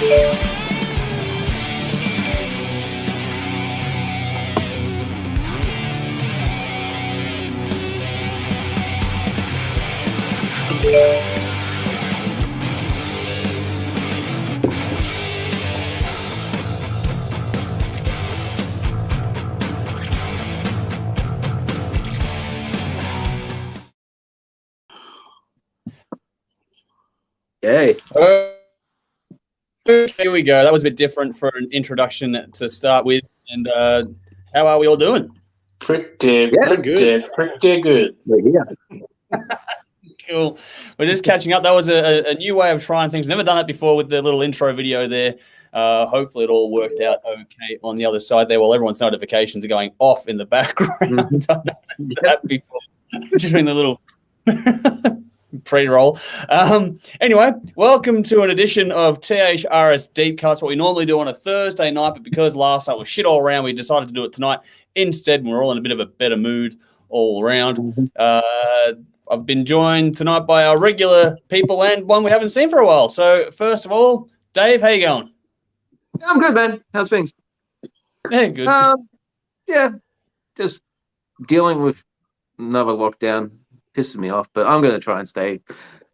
Yay. Here we go. That was a bit different for an introduction to start with. And how are we all doing? Pretty good. Yeah. Cool. We're just catching up. That was a new way of trying things. Never done it before with the little intro video there. Hopefully it all worked out okay on the other side there while everyone's notifications are going off in the background. I noticed that before during the little pre-roll. Anyway, welcome to an edition of THRS Deep Cuts, what we normally do on a Thursday night, but because last night was shit all around, we decided to do it tonight instead. We're all in a bit of a better mood all around. I've been joined tonight by our regular people and one we haven't seen for a while. So first of all, Dave, how you going? I'm good, man. How's things? Yeah, good. Yeah, just dealing with another lockdown. Pissing me off, but I'm going to try and stay a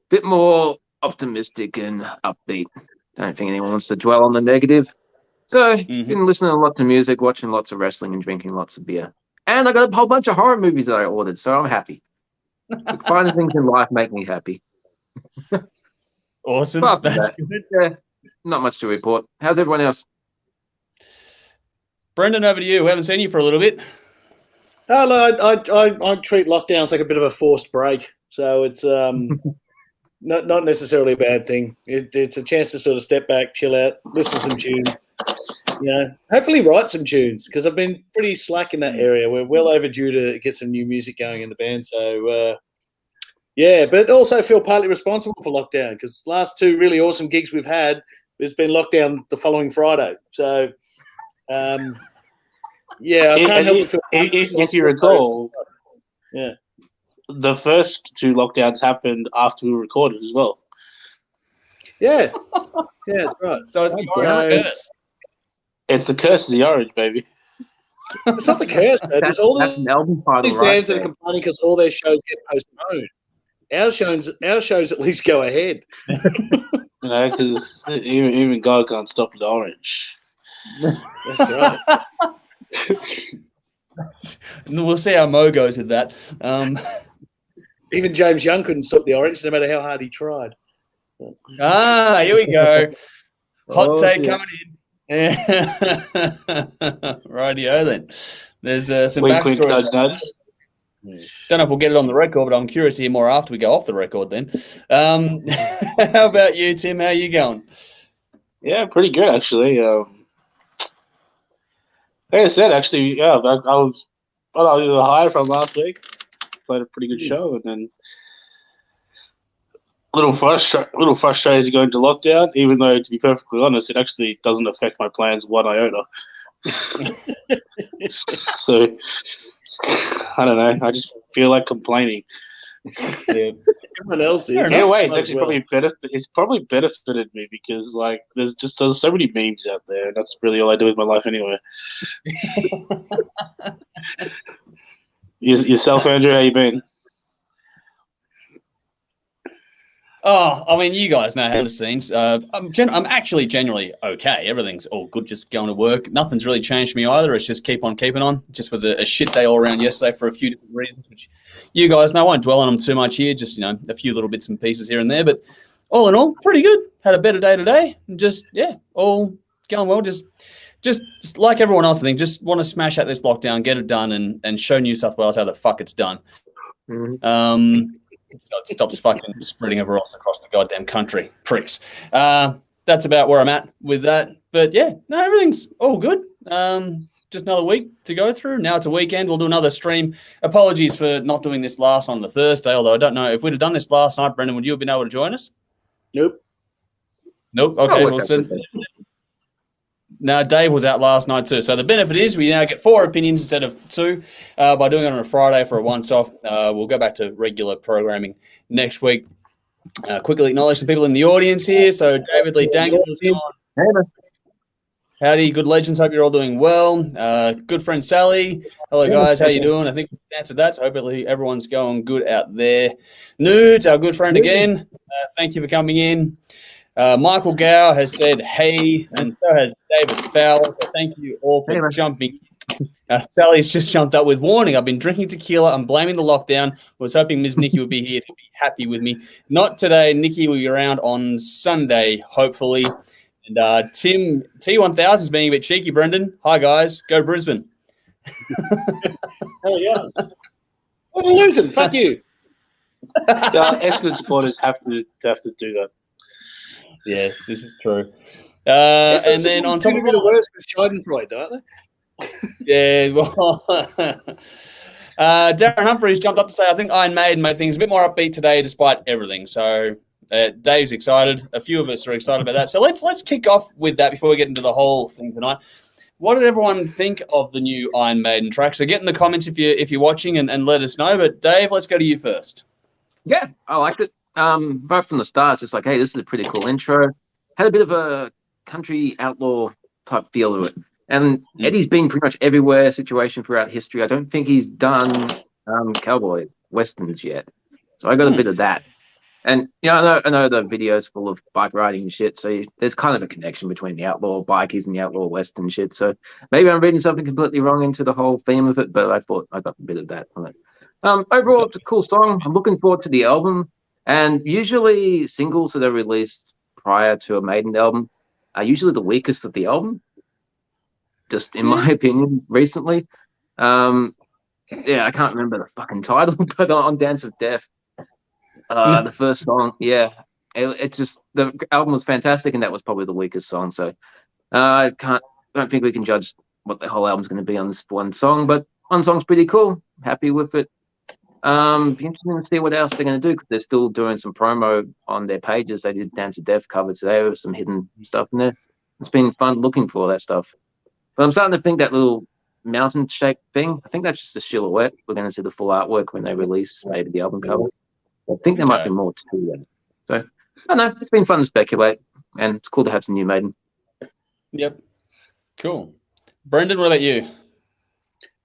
bit more optimistic and upbeat. Don't think anyone wants to dwell on the negative. So, been listening to lots of music, watching lots of wrestling, and drinking lots of beer. And I got a whole bunch of horror movies that I ordered, so I'm happy. Finding things in life make me happy. Awesome. That's good. Yeah, not much to report. How's everyone else? Brendan, over to you. We haven't seen you for a little bit. Oh, no, I treat lockdowns like a bit of a forced break. So it's not necessarily a bad thing. It's a chance to sort of step back, chill out, listen to some tunes. Hopefully write some tunes because I've been pretty slack in that area. We're well overdue to get some new music going in the band. So, but also feel partly responsible for lockdown because last two really awesome gigs we've had, there's been lockdown the following Friday. So, I can't help but feel if you recall, yeah, the first two lockdowns happened after we recorded as well. Yeah, that's right. So it's the orange curse. It's the curse of the orange, baby. It's not the curse, man. There's all that's an album title, these bands that are complaining because all their shows get postponed. Our shows at least go ahead. Because even God can't stop the orange. That's right. We'll see how Mo goes with that. Even James Young couldn't stop the orange, no matter how hard he tried. Here we go. Hot take coming in. Rightio then. There's some wink, backstory. wink, nudge, nudge. Don't know if we'll get it on the record, but I'm curious to hear more after we go off the record then. How about you, Tim? How are you going? Yeah, pretty good, actually. Like I said, actually, I was high from last week. Played a pretty good show, and then a little frustrated to go into lockdown, even though, to be perfectly honest, it actually doesn't affect my plans one iota. So, I don't know. I just feel like complaining. Yeah. Everyone else is. In a way, it's actually probably benefited me because there's so many memes out there, and that's really all I do with my life anyway. Yourself, Andrew, how you been? Oh, I mean, you guys know how the scenes. I'm actually generally okay. Everything's all good, just going to work. Nothing's really changed for me either. It's just keep on keeping on. It just was a shit day all around yesterday for a few different reasons, which you guys know. I won't dwell on them too much here, just, a few little bits and pieces here and there. But all in all, pretty good. Had a better day today. And just, all going well. Just like everyone else, I think, just want to smash out this lockdown, get it done, and show New South Wales how the fuck it's done. So it stops fucking spreading across the goddamn country. Pricks. That's about where I'm at with that. But everything's all good. Just another week to go through. Now it's a weekend. We'll do another stream. Apologies for not doing this last on the Thursday, although I don't know. If we'd have done this last night, Brendan, would you have been able to join us? Nope. Okay, well, no, Dave was out last night too. So the benefit is we now get 4 opinions instead of 2 by doing it on a Friday for a once-off. We'll go back to regular programming next week. Quickly acknowledge the people in the audience here. So David Lee Dangle is on. Hey, man. Howdy, good legends. Hope you're all doing well. Good friend Sally. Hello, guys. How you doing? I think we answered that, so hopefully everyone's going good out there. Nudes, our good friend again. Thank you for coming in. Michael Gow has said hey, and so has David Fowler. So thank you all for Hey, man. jumping. Sally's just jumped up with warning. I've been drinking tequila. I'm blaming the lockdown. Was hoping Ms. Nikki would be here to be happy with me. Not today. Nikki will be around on Sunday, hopefully. And Tim T1000 is being a bit cheeky, Brendan. Hi, guys. Go Brisbane. Hell yeah. What are you losing? Fuck you. Essendon supporters have to do that. Yes, this is true. And then on top of the worst for Schadenfreude, don't they? Yeah, well, Darren Humphreys jumped up to say, I think Iron Maiden made things a bit more upbeat today despite everything. So Dave's excited. A few of us are excited about that. So let's kick off with that before we get into the whole thing tonight. What did everyone think of the new Iron Maiden track? So get in the comments if you're watching and let us know. But Dave, let's go to you first. Yeah, I liked it. Right from the start, it's just like, hey, this is a pretty cool intro. Had a bit of a country outlaw type feel to it. And Eddie's been pretty much everywhere situation throughout history. I don't think he's done cowboy westerns yet. So I got a bit of that. And I know the video's full of bike riding and shit. So there's kind of a connection between the outlaw bikies and the outlaw western shit. So maybe I'm reading something completely wrong into the whole theme of it, but I thought I got a bit of that from it. Overall, it's a cool song. I'm looking forward to the album. And usually singles that are released prior to a Maiden album are usually the weakest of the album. Just in my opinion, recently. I can't remember the fucking title, but on Dance of Death, the first song, it's just the album was fantastic, and that was probably the weakest song. So I don't think we can judge what the whole album's going to be on this one song, but one song's pretty cool. Happy with it. Be interesting to see what else they're going to do because they're still doing some promo on their pages. They did Dance of Death cover today with some hidden stuff in there. It's been fun looking for that stuff. But I'm starting to think that little mountain-shaped thing, I think that's just a silhouette. We're going to see the full artwork when they release maybe the album cover. I think there might be more to that. So, I don't know. It's been fun to speculate, and it's cool to have some new Maiden. Yep. Cool. Brendan, what about you?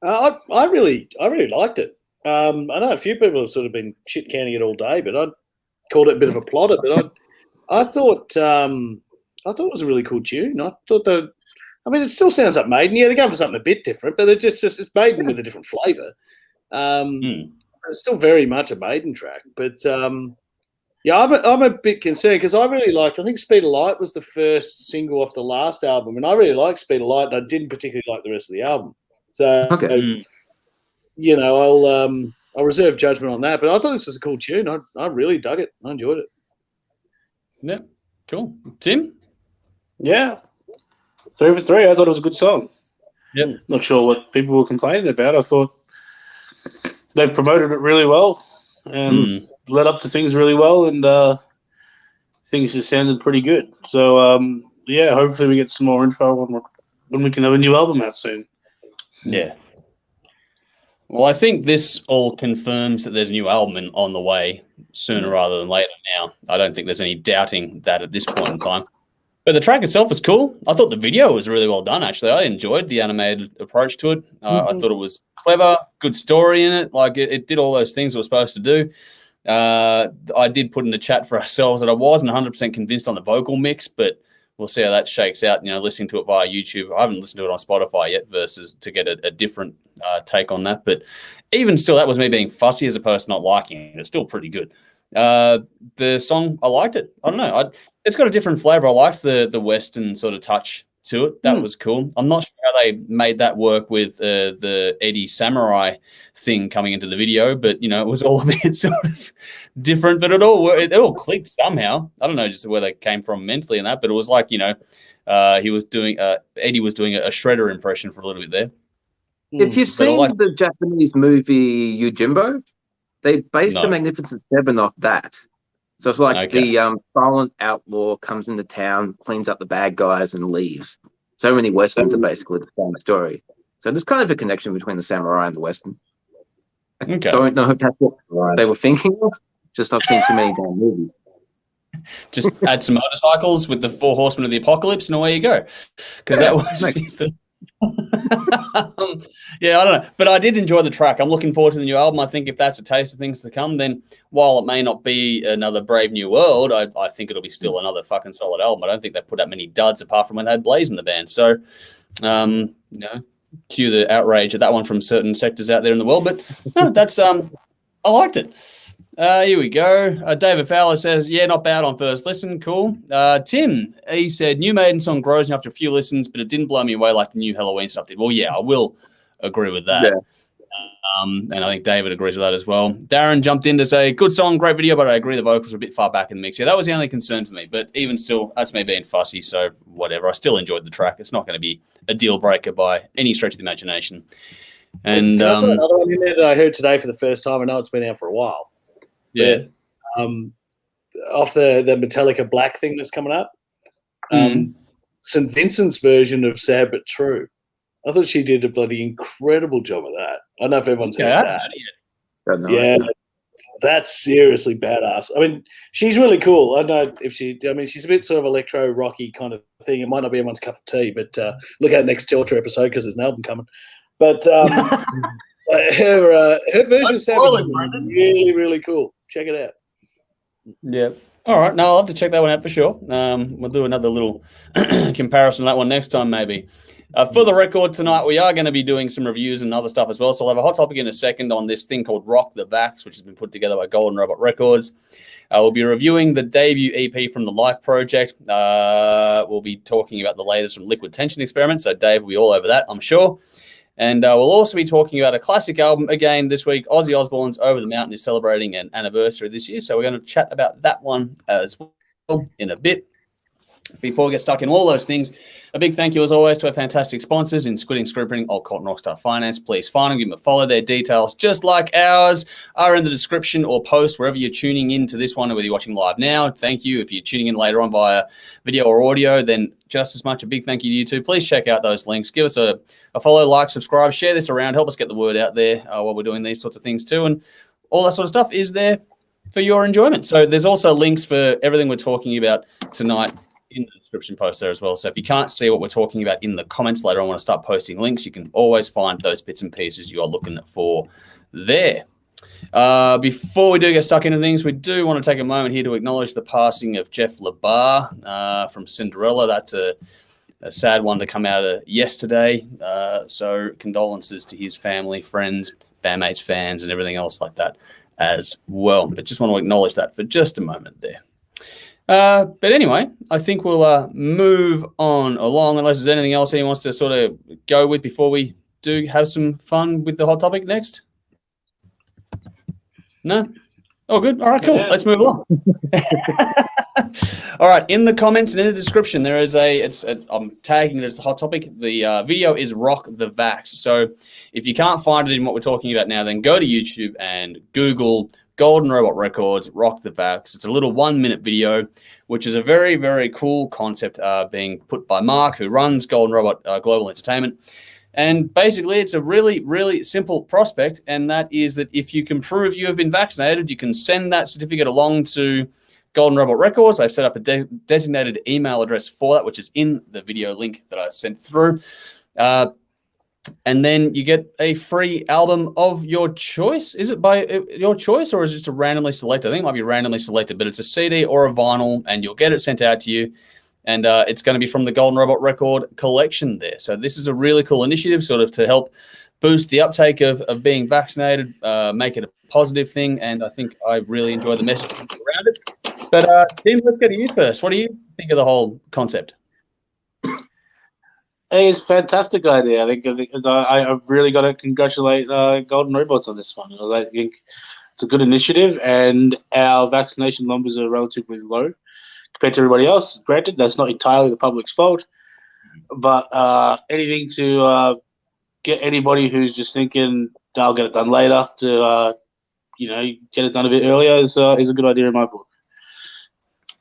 I really liked it. I know a few people have sort of been shit canning it all day, but I called it a bit of a plotter. But I thought it was a really cool tune. I thought it still sounds like Maiden. Yeah, they're going for something a bit different, but it's Maiden with a different flavour. It's still very much a Maiden track, but I'm a bit concerned because I really liked. I think Speed of Light was the first single off the last album, and I really liked Speed of Light, and I didn't particularly like the rest of the album. So, I'll reserve judgment on that. But I thought this was a cool tune. I really dug it. I enjoyed it. Yeah, cool. Tim? Yeah. 3 for 3. I thought it was a good song. Yep. Not sure what people were complaining about. I thought they've promoted it really well and led up to things really well, and things just sounded pretty good. So, hopefully we get some more info when we can have a new album out soon. Yeah. Well, I think this all confirms that there's a new album on the way sooner rather than later now. I don't think there's any doubting that at this point in time. But the track itself was cool. I thought the video was really well done, actually. I enjoyed the animated approach to it. I thought it was clever, good story in it. Like, it did all those things it was supposed to do. I did put in the chat for ourselves that I wasn't 100% convinced on the vocal mix, but we'll see how that shakes out, listening to it via YouTube. I haven't listened to it on Spotify yet versus to get a different take on that. But even still, that was me being fussy as opposed to not liking it. It's still pretty good. The song, I liked it. I don't know. It's got a different flavor. I liked the Western sort of touch to it. That was cool. I'm not sure how they made that work with the Eddie Samurai thing coming into the video, but it was all a bit sort of different. But it all clicked somehow. I don't know just where they came from mentally and that, but it was like he was doing Eddie was doing a Shredder impression for a little bit there. If you've seen the Japanese movie Yojimbo, they based the Magnificent Seven off that. So it's like the silent outlaw comes into town, cleans up the bad guys, and leaves. So many westerns are basically the same story. So there's kind of a connection between the samurai and the western. I don't know if that's what they were thinking of. Just I've seen too many damn movies. just add some motorcycles with the 4 horsemen of the apocalypse, and away you go. Because that was yeah, I don't know, but I did enjoy the track. I'm looking forward to the new album. I think if that's a taste of things to come, then while it may not be another Brave New World, I think it'll be still another fucking solid album. I don't think they put out many duds apart from when they had Blaze in the band. So, you know, cue the outrage at that one from certain sectors out there in the world. But no, that's I liked it. Here we go. David Fowler says, yeah, not bad on first listen. Cool. Tim, he said, new Maiden song grows after a few listens, but it didn't blow me away like the new Halloween stuff did. Well, yeah, I will agree with that. Yeah. And I think David agrees with that as well. Darren jumped in to say, good song, great video, but I agree the vocals are a bit far back in the mix. Yeah, that was the only concern for me. But even still, that's me being fussy, so whatever. I still enjoyed the track. It's not going to be a deal breaker by any stretch of the imagination. And I saw another one in there that I heard today for the first time. I know it's been out for a while. Yeah. Off the Metallica Black thing that's coming up, St. Vincent's version of Sad But True. I thought she did a bloody incredible job of that. I don't know if everyone's heard that. Yeah, that's seriously badass. I mean, she's really cool. I don't know if she's a bit sort of electro rocky kind of thing. It might not be everyone's cup of tea, but look out next Torture episode because there's an album coming. But her version of Sad But True is really, really cool. Check it out. Yeah. All right. No, I'll have to check that one out for sure. We'll do another little comparison of that one next time, maybe. For the record tonight, we are going to be doing some reviews and other stuff as well. So I'll have a hot topic in a second on this thing called Rock the Vax, which has been put together by Golden Robot Records. We'll be reviewing the debut EP from the L.I.F.E project. We'll be talking about the latest from Liquid Tension Experiment. So Dave will be all over that, I'm sure. And we'll also be talking about a classic album again this week. Ozzy Osbourne's Over the Mountain is celebrating an anniversary this year. So we're going to chat about that one as well in a bit. Before we get stuck in all those things, a big thank you, as always, to our fantastic sponsors in Squidding, Scripting, Old Cotton, Rockstar Finance. Please find them, give them a follow. Their details, just like ours, are in the description or post wherever you're tuning in to this one, or whether you're watching live now. Thank you. If you're tuning in later on via video or audio, then just as much a big thank you to you too. Please check out those links. Give us a follow, like, subscribe, share this around. Help us get the word out there while we're doing these sorts of things too. And all that sort of stuff is there for your enjoyment. So there's also links for everything we're talking about tonight in the description post there as well. So if you can't see what we're talking about in the comments later on, want to start posting links, you can always find those bits and pieces you are looking for there. Before we do get stuck into things, we do want to take a moment here to acknowledge the passing of Jeff LaBar from Cinderella. That's a sad one to come out of yesterday. So condolences to his family, friends, bandmates, fans, and everything else like that as well. But just want to acknowledge that for just a moment there. But anyway, I think we'll move on along, unless there's anything else anyone wants to sort of go with before we do have some fun with the hot topic next. No? Oh, good. All right, cool. Let's move on. All right, in the comments and in the description, there is I'm tagging it as the hot topic. The video is Rock the Vax. So if you can't find it in what we're talking about now, then go to YouTube and Google Golden Robot Records, Rock the Vax. It's a little 1-minute video, which is a very, very cool concept being put by Mark, who runs Golden Robot Global Entertainment. And basically, it's a really, really simple prospect, and that is that if you can prove you have been vaccinated, you can send that certificate along to Golden Robot Records. I've set up a designated email address for that, which is in the video link that I sent through. And then you get a free album of your choice. Is it by your choice, or is it just a randomly selected? I think it might be randomly selected, but it's a CD or a vinyl, and you'll get it sent out to you. And it's going to be from the Golden Robot Record collection there. So this is a really cool initiative sort of to help boost the uptake of being vaccinated, make it a positive thing. And I think I really enjoy the message around it. But Tim, let's go to you first. What do you think of the whole concept? It's a fantastic idea. I think I've really got to congratulate Golden Robots on this one. I think it's a good initiative, and our vaccination numbers are relatively low compared to everybody else. Granted, that's not entirely the public's fault, but anything to get anybody who's just thinking I'll get it done later to get it done a bit earlier is a good idea in my book.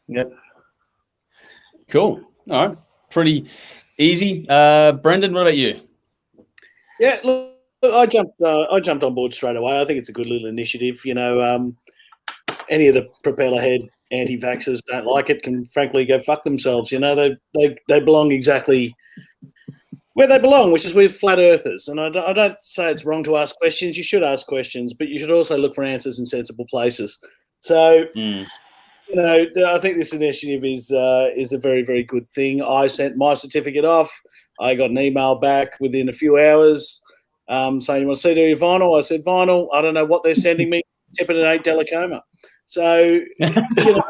Yep. Cool. All right. Pretty easy. Brendan, what about you? Yeah, look, I jumped on board straight away. I think it's a good little initiative. any of the propeller head anti-vaxxers don't like it can frankly go fuck themselves. You know, they belong exactly where they belong, which is with flat earthers. And I don't say it's wrong to ask questions. You should ask questions, but you should also look for answers in sensible places. So, you know, I think this initiative is a very, very good thing. I sent my certificate off. I got an email back within a few hours saying, you want to see your vinyl? I said, vinyl, I don't know what they're sending me. Tip it at 8 Delacoma. So, you know,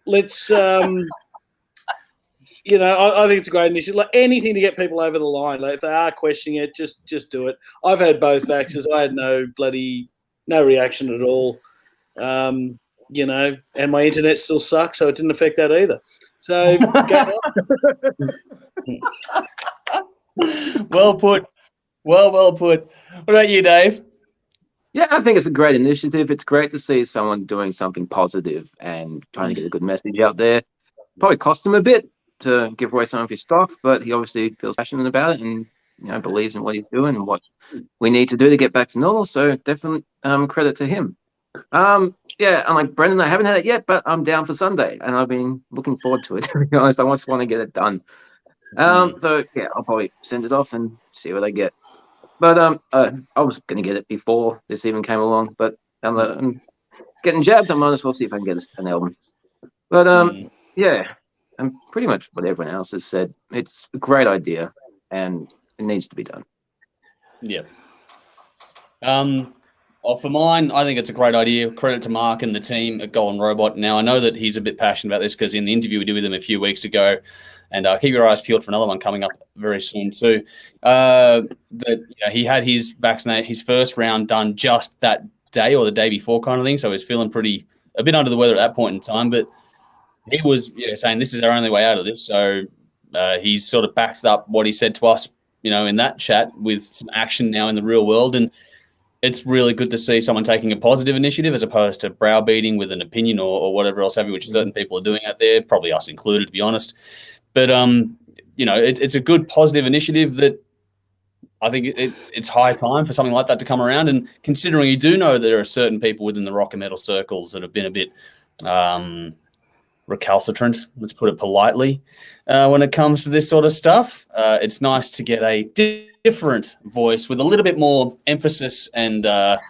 let's... you know, I think it's a great initiative. Like anything to get people over the line. Like if they are questioning it, just do it. I've had both vaxxers. I had no reaction at all. You know, and my internet still sucks, so it didn't affect that either. So, well put. Well put. What about you, Dave? Yeah, I think it's a great initiative. It's great to see someone doing something positive and trying to get a good message out there. Probably cost him a bit to give away some of his stock, but he obviously feels passionate about it and, you know, believes in what he's doing and what we need to do to get back to normal. So definitely credit to him. Yeah, I'm like Brendan, I haven't had it yet, but I'm down for Sunday and I've been looking forward to it. To be honest, I just want to get it done. So yeah, I'll probably send it off and see what I get. But I was going to get it before this even came along, but I'm getting jabbed. I might as well see if I can get an album. But yeah, and pretty much what everyone else has said. It's a great idea, and it needs to be done. Yeah. Well, for mine, I think it's a great idea. Credit to Mark and the team at Golden Robot. Now, I know that he's a bit passionate about this because in the interview we did with him a few weeks ago, and keep your eyes peeled for another one coming up very soon too. That he had his first round done just that day or the day before kind of thing, so he's feeling a bit under the weather at that point in time. But he was saying this is our only way out of this. So he's sort of backed up what he said to us, in that chat with some action now in the real world. And it's really good to see someone taking a positive initiative as opposed to browbeating with an opinion or whatever else have you, which certain people are doing out there, probably us included, to be honest. But, it's a good positive initiative that I think it's high time for something like that to come around. And considering you do know that there are certain people within the rock and metal circles that have been a bit recalcitrant, let's put it politely, when it comes to this sort of stuff, it's nice to get a different voice with a little bit more emphasis and, I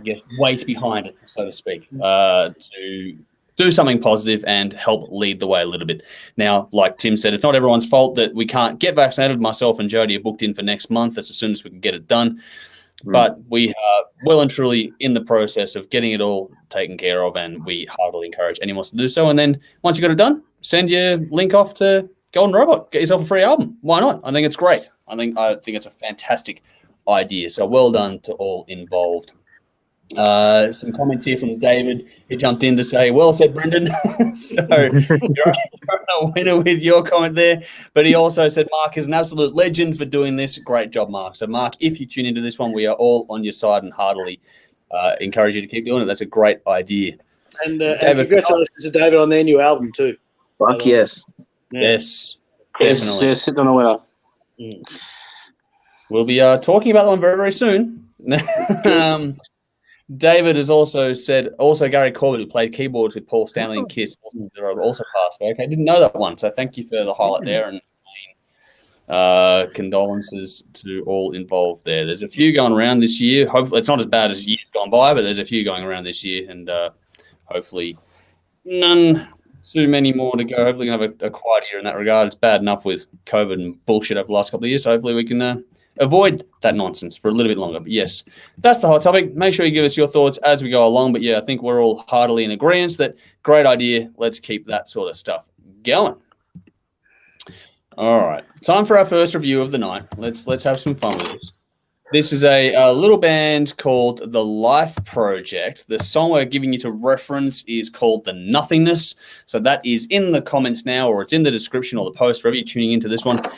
guess, weight behind it, so to speak, to do something positive and help lead the way a little bit. Now, like Tim said, it's not everyone's fault that we can't get vaccinated. Myself and Jody are booked in for next month as soon as we can get it done. But we are well and truly in the process of getting it all taken care of, and we heartily encourage anyone else to do so. And then once you got it done, send your link off to Golden Robot. Get yourself a free album. Why not? I think it's great. I think it's a fantastic idea. So well done to all involved. Some comments here from David. He jumped in to say, well said, Brendan. So you're a winner with your comment there. But he also said Mark is an absolute legend for doing this. Great job, Mark. So, Mark, if you tune into this one, we are all on your side and heartily encourage you to keep doing it. That's a great idea. And congratulations to David on their new album too. Fuck yes. Yes. Yes, they're sitting on a winner. We'll be talking about that one very, very soon. David has also said, Gary Corbett, who played keyboards with Paul Stanley and Kiss, also passed away. Okay, didn't know that one, so thank you for the highlight there, and condolences to all involved there. There's a few going around this year. Hopefully, it's not as bad as years gone by, but there's a few going around this year, and hopefully none too many more to go. Hopefully, we can have a quiet year in that regard. It's bad enough with COVID and bullshit over the last couple of years, so hopefully we can avoid that nonsense for a little bit longer. But yes, that's the hot topic. Make sure you give us your thoughts as we go along. But yeah, I think we're all heartily in agreement that great idea. Let's keep that sort of stuff going. All right, time for our first review of the night. Let's have some fun with this. This is a little band called the L.I.F.E Project. The song we're giving you to reference is called The Nothingness. So that is in the comments now, or it's in the description or the post, wherever you're tuning into this one. So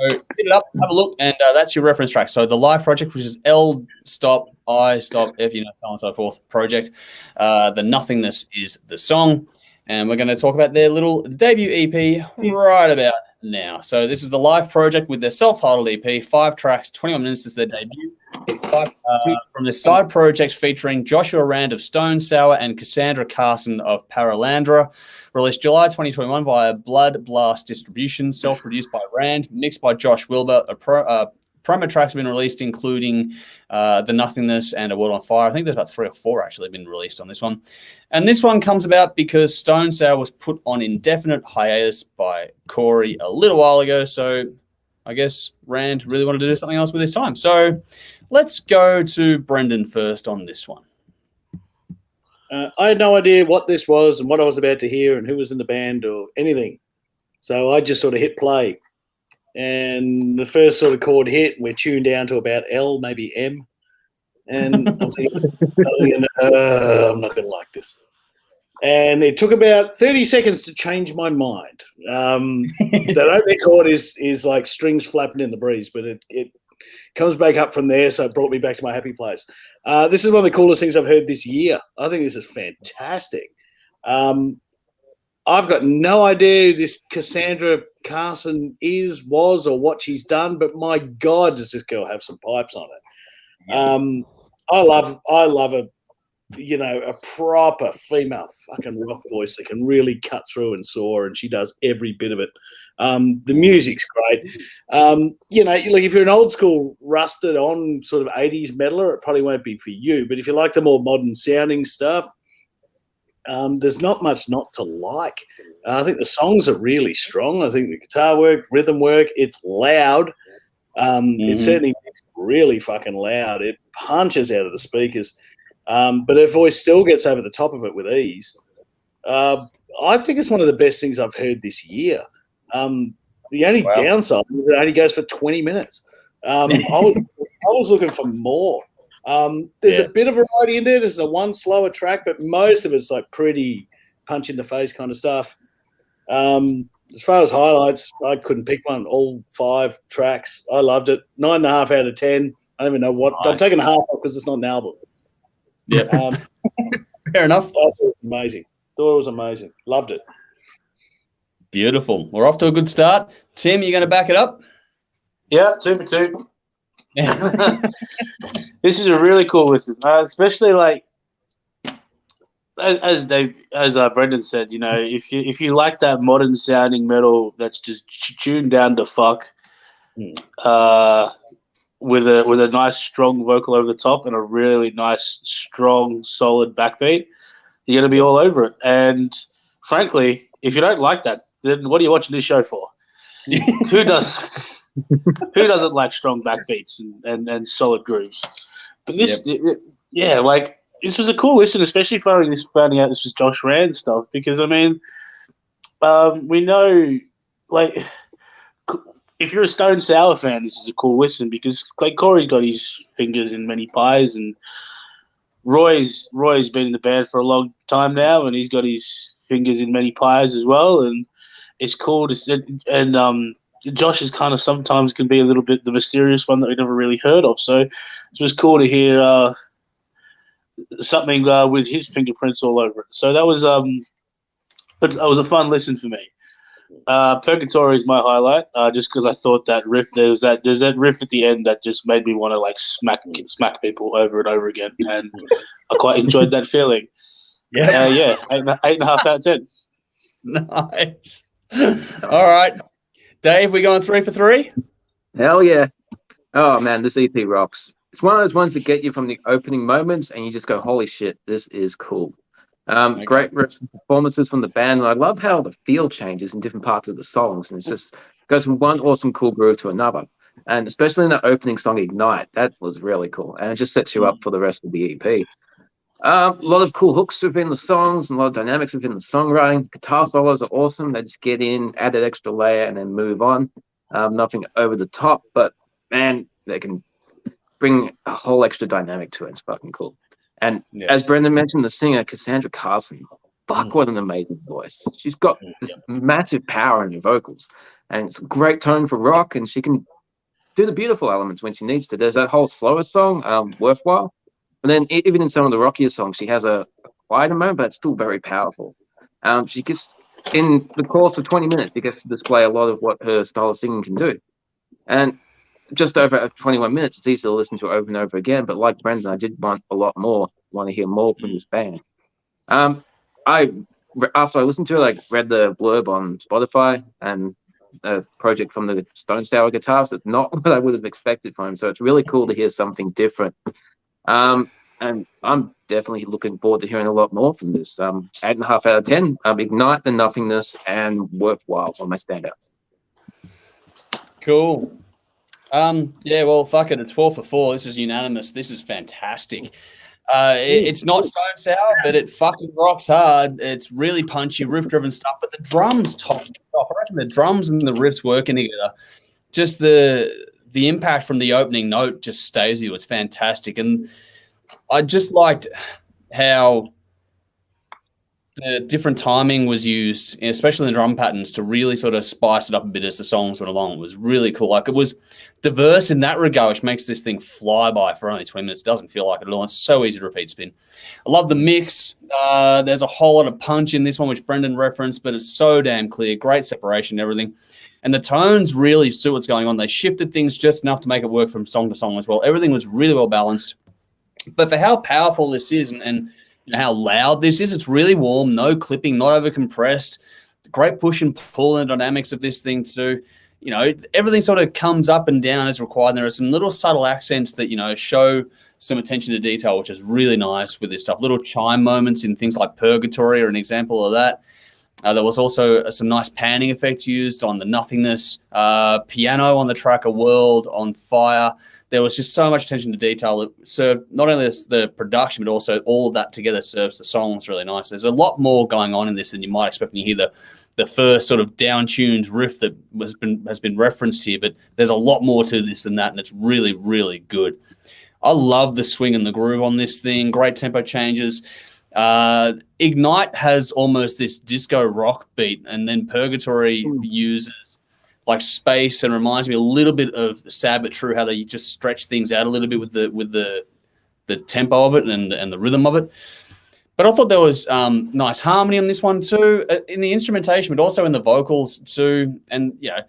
hit it up, have a look, and that's your reference track. So the L.I.F.E Project, which is L stop I stop F, so on and so forth project. The Nothingness is the song. And we're going to talk about their little debut EP right about now. So this is the L.I.F.E project with their self-titled EP, 5 tracks, 21 minutes since their debut. From this side project featuring Joshua Rand of Stone Sour and Cassandra Carson of Paralandra. Released July 2021 via Blood Blast Distribution, self-produced by Rand, mixed by Josh Wilbur. Promo tracks have been released, including The Nothingness and A World on Fire. I think there's about 3 or 4 actually been released on this one. And this one comes about because Stone Sour was put on indefinite hiatus by Corey a little while ago. So I guess Rand really wanted to do something else with his time. So let's go to Brendan first on this one. I had no idea what this was and what I was about to hear and who was in the band or anything. So I just sort of hit play. And the first sort of chord hit, we're tuned down to about L, maybe M. And I'm thinking, I'm not going to like this. And it took about 30 seconds to change my mind. That opening chord is like strings flapping in the breeze, but it comes back up from there, so it brought me back to my happy place. This is one of the coolest things I've heard this year. I think this is fantastic. I've got no idea who this Cassandra Carson was, or what she's done, but my God, does this girl have some pipes on it. I love a proper female fucking rock voice that can really cut through and soar, and she does every bit of it. The music's great. Like if you're an old school rusted on sort of 80s metaler, it probably won't be for you. But if you like the more modern sounding stuff, there's not much not to like. I think the songs are really strong. I think the guitar work, rhythm work, it's loud. It certainly makes really fucking loud. It punches out of the speakers. But her voice still gets over the top of it with ease. I think it's one of the best things I've heard this year. The only downside is it only goes for 20 minutes. I was looking for more. There's a bit of variety in there. There's a one slower track, but most of it's like pretty punch in the face kind of stuff. As far as highlights, I couldn't pick one. All 5 tracks, I loved it. 9.5 out of 10. I don't even know what. I'm taking a half off because it's not an album. Yeah, fair enough. I thought it was amazing. Thought it was amazing. Loved it. Beautiful. We're off to a good start. Tim, you going to back it up? Yeah, 2 for 2. This is a really cool listen, especially like as Brendan said. If you like that modern sounding metal that's just tuned down to fuck, with a nice strong vocal over the top and a really nice strong solid backbeat, you're gonna be all over it. And frankly, if you don't like that, then what are you watching this show for? Who does? Who doesn't like strong backbeats and solid grooves? But this, this was a cool listen, especially finding out this was Josh Rand stuff, because I mean, we know, like, if you're a Stone Sour fan, this is a cool listen because like Corey's got his fingers in many pies, and Roy's been in the band for a long time now, and he's got his fingers in many pies as well, and it's cool to Josh is kind of sometimes can be a little bit the mysterious one that we never really heard of. So it was cool to hear something with his fingerprints all over it. So that was a fun listen for me. Purgatory is my highlight, just because I thought that riff there's that riff at the end that just made me want to like smack people over and over again, and I quite enjoyed that feeling. Yeah, 8.5 out of 10. Nice. All right. Dave, we going 3 for 3? Hell yeah. Oh, man, this EP rocks. It's one of those ones that get you from the opening moments and you just go, holy shit, this is cool. Great riffs and performances from the band. And I love how the feel changes in different parts of the songs. And it's just goes from one awesome, cool groove to another. And especially in the opening song, Ignite, that was really cool. And it just sets you up for the rest of the EP. A lot of cool hooks within the songs and a lot of dynamics within the songwriting. Guitar solos are awesome. They just get in, add that extra layer, and then move on. Nothing over the top, but man, they can bring a whole extra dynamic to it. It's fucking cool. And as Brendan mentioned, the singer Cassandra Carson, fuck, what an amazing voice. She's got this massive power in her vocals, and it's a great tone for rock, and she can do the beautiful elements when she needs to. There's that whole slower song, Worthwhile. And then even in some of the rockier songs, she has a quieter moment, but it's still very powerful. She just in the course of 20 minutes, it gets to display a lot of what her style of singing can do. And just over 21 minutes, it's easy to listen to over and over again. But like Brendan, I did want a lot more, want to hear more from this band. After I listened to it, I read the blurb on Spotify and a project from the Stone Sour guitars. It's not what I would have expected from him. So it's really cool to hear something different. And I'm definitely looking forward to hearing a lot more from this. 8.5 out of 10. Ignite, the Nothingness, and Worthwhile are my standouts. Cool. Yeah, well, fuck it. It's 4 for 4. This is unanimous. This is fantastic. It's not Stone Sour, but it fucking rocks hard. It's really punchy, riff-driven stuff, but the drums top it off. I reckon the drums and the riffs working together, just the impact from the opening note just stays with you. It's fantastic. And I just liked how the different timing was used, especially in the drum patterns, to really sort of spice it up a bit as the songs went along. It was really cool. Like, it was diverse in that regard, which makes this thing fly by for only 20 minutes. It doesn't feel like it at all. It's so easy to repeat spin. I love the mix. There's a whole lot of punch in this one, which Brendan referenced, but it's so damn clear. Great separation and everything. And the tones really suit what's going on. They shifted things just enough to make it work from song to song as well. Everything was really well balanced. But for how powerful this is and you know, how loud this is, it's really warm, no clipping, not over compressed. Great push and pull and dynamics of this thing too. You know, everything sort of comes up and down as required. And there are some little subtle accents that, you know, show some attention to detail, which is really nice with this stuff. Little chime moments in things like Purgatory are an example of that. There was also some nice panning effects used on the Nothingness, piano on the track A World on Fire. There was just so much attention to detail that served not only the production, but also all of that together serves the songs really nice. There's a lot more going on in this than you might expect when you hear the first sort of down-tuned riff that has been referenced here, but there's a lot more to this than that, and it's really, really good. I love the swing and the groove on this thing. Great tempo changes. Ignite has almost this disco rock beat, and then Purgatory uses like space and reminds me a little bit of Sad But True, how they just stretch things out a little bit with the tempo of it and the rhythm of it. But I thought there was nice harmony on this one too, in the instrumentation, but also in the vocals too. And yeah,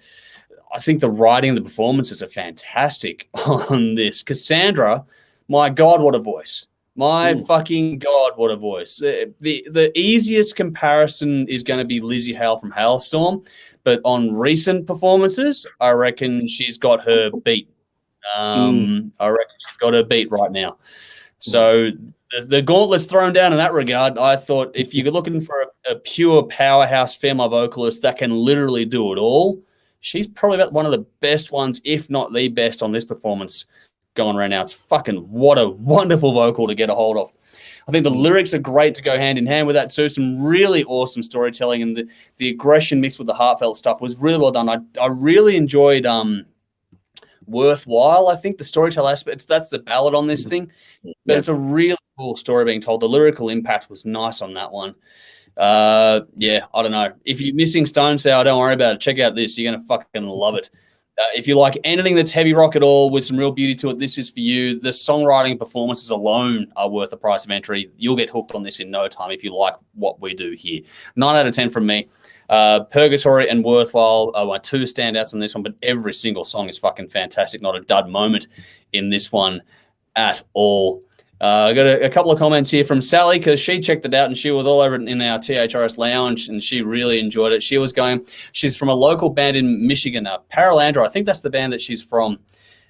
I think the writing and the performances are fantastic on this. Cassandra, my God, what a voice. My fucking God, what a voice. The easiest comparison is going to be Lizzie Hale from Hailstorm, but on recent performances, I reckon she's got her beat. I reckon she's got her beat right now. So the gauntlet's thrown down in that regard. I thought if you're looking for a pure powerhouse female vocalist that can literally do it all, she's probably about one of the best ones, if not the best, on this performance going around now. It's fucking what a wonderful vocal to get a hold of. I think the lyrics are great to go hand in hand with that too. Some really awesome storytelling, and the aggression mixed with the heartfelt stuff was really well done. I really enjoyed Worthwhile. I think the storytelling aspect, that's the ballad on this thing, but it's a really cool story being told. The lyrical impact was nice on that one. Yeah, I don't know. If you're missing Stone Sour, don't worry about it. Check out this. You're going to fucking love it. If you like anything that's heavy rock at all with some real beauty to it, this is for you. The songwriting and performances alone are worth the price of entry. You'll get hooked on this in no time if you like what we do here. 9 out of 10 from me. Purgatory and Worthwhile are my two standouts on this one, but every single song is fucking fantastic. Not a dud moment in this one at all. I got a couple of comments here from Sally, because she checked it out and she was all over it in our THRS lounge and she really enjoyed it. She's from a local band in Michigan, Paralandra. I think that's the band that she's from.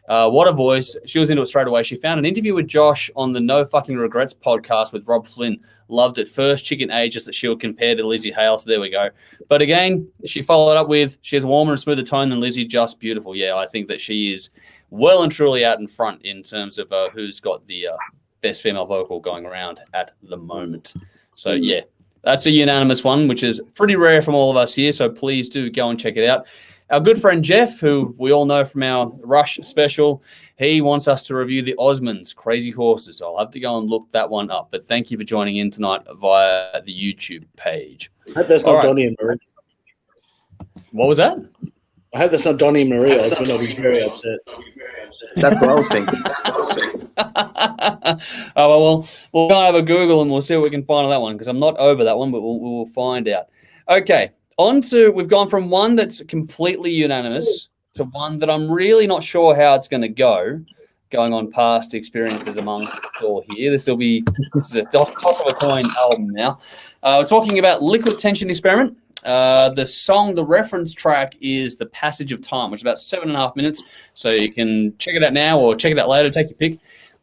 What a voice. She was into it straight away. She found an interview with Josh on the No Fucking Regrets podcast with Rob Flynn. Loved it. First chick in ages that she'll compare to Lizzie Hale. So there we go. But again, she followed up with, she has a warmer and smoother tone than Lizzie. Just beautiful. Yeah, I think that she is well and truly out in front in terms of who's got the best female vocal going around at the moment. So yeah, that's a unanimous one, which is pretty rare from all of us here. So please do go and check it out. Our good friend Jeff, who we all know from our Rush special, he wants us to review the Osmonds, Crazy Horses. So I'll have to go and look that one up. But thank you for joining in tonight via the YouTube page. I hope that's not Donnie and Marie. What was that? I hope that's not Donnie and Marie. I was going to be very upset. That's what I was thinking. Oh, well, we'll go have a Google and we'll see what we can find on that one, because I'm not over that one, but we'll find out. Okay, we've gone from one that's completely unanimous to one that I'm really not sure how it's going to go, going on past experiences amongst all here. This is a toss of a coin album now. We're talking about Liquid Tension Experiment. The reference track is The Passage of Time, which is about 7.5 minutes. So you can check it out now or check it out later, take your pick.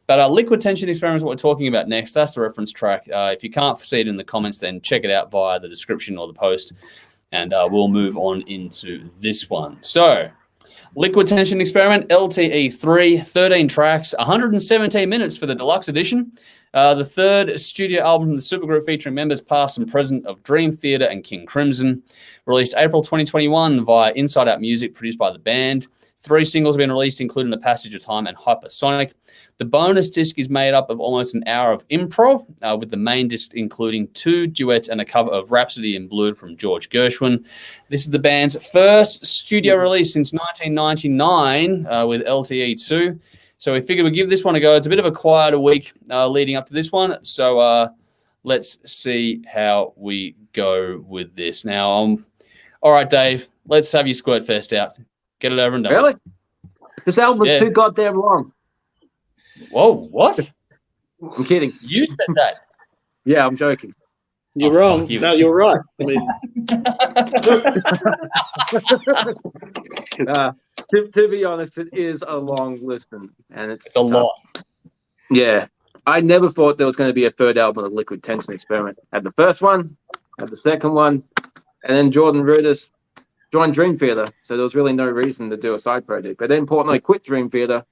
But Liquid Tension Experiment is what we're talking about next. That's the reference track. If you can't see it in the comments, then check it out via the description or the post. And we'll move on into this one. So, Liquid Tension Experiment, LTE3, 13 tracks, 117 minutes for the deluxe edition. The third studio album from the supergroup featuring members past and present of Dream Theater and King Crimson. Released April 2021 via Inside Out Music, produced by the band. 3 singles have been released, including The Passage of Time and Hypersonic. The bonus disc is made up of almost an hour of improv, with the main disc including 2 duets and a cover of Rhapsody in Blue from George Gershwin. This is the band's first studio release since 1999 with LTE2. So we figured we'd give this one a go. It's a bit of a quieter week leading up to this one. So let's see how we go with this. Now, all right, Dave, let's have your squirt fest out. Get it over and done. Really? This album is too goddamn long. Whoa, what? I'm kidding. You said that. Yeah, I'm joking. You're wrong. No, you're right. I mean, to be honest, it is a long listen, and it's a lot. Yeah, I never thought there was going to be a third album of Liquid Tension Experiment. Had the first one, had the second one, and then Jordan Rudess joined Dream Theater, so there was really no reason to do a side project. But then Portnoy quit Dream Theater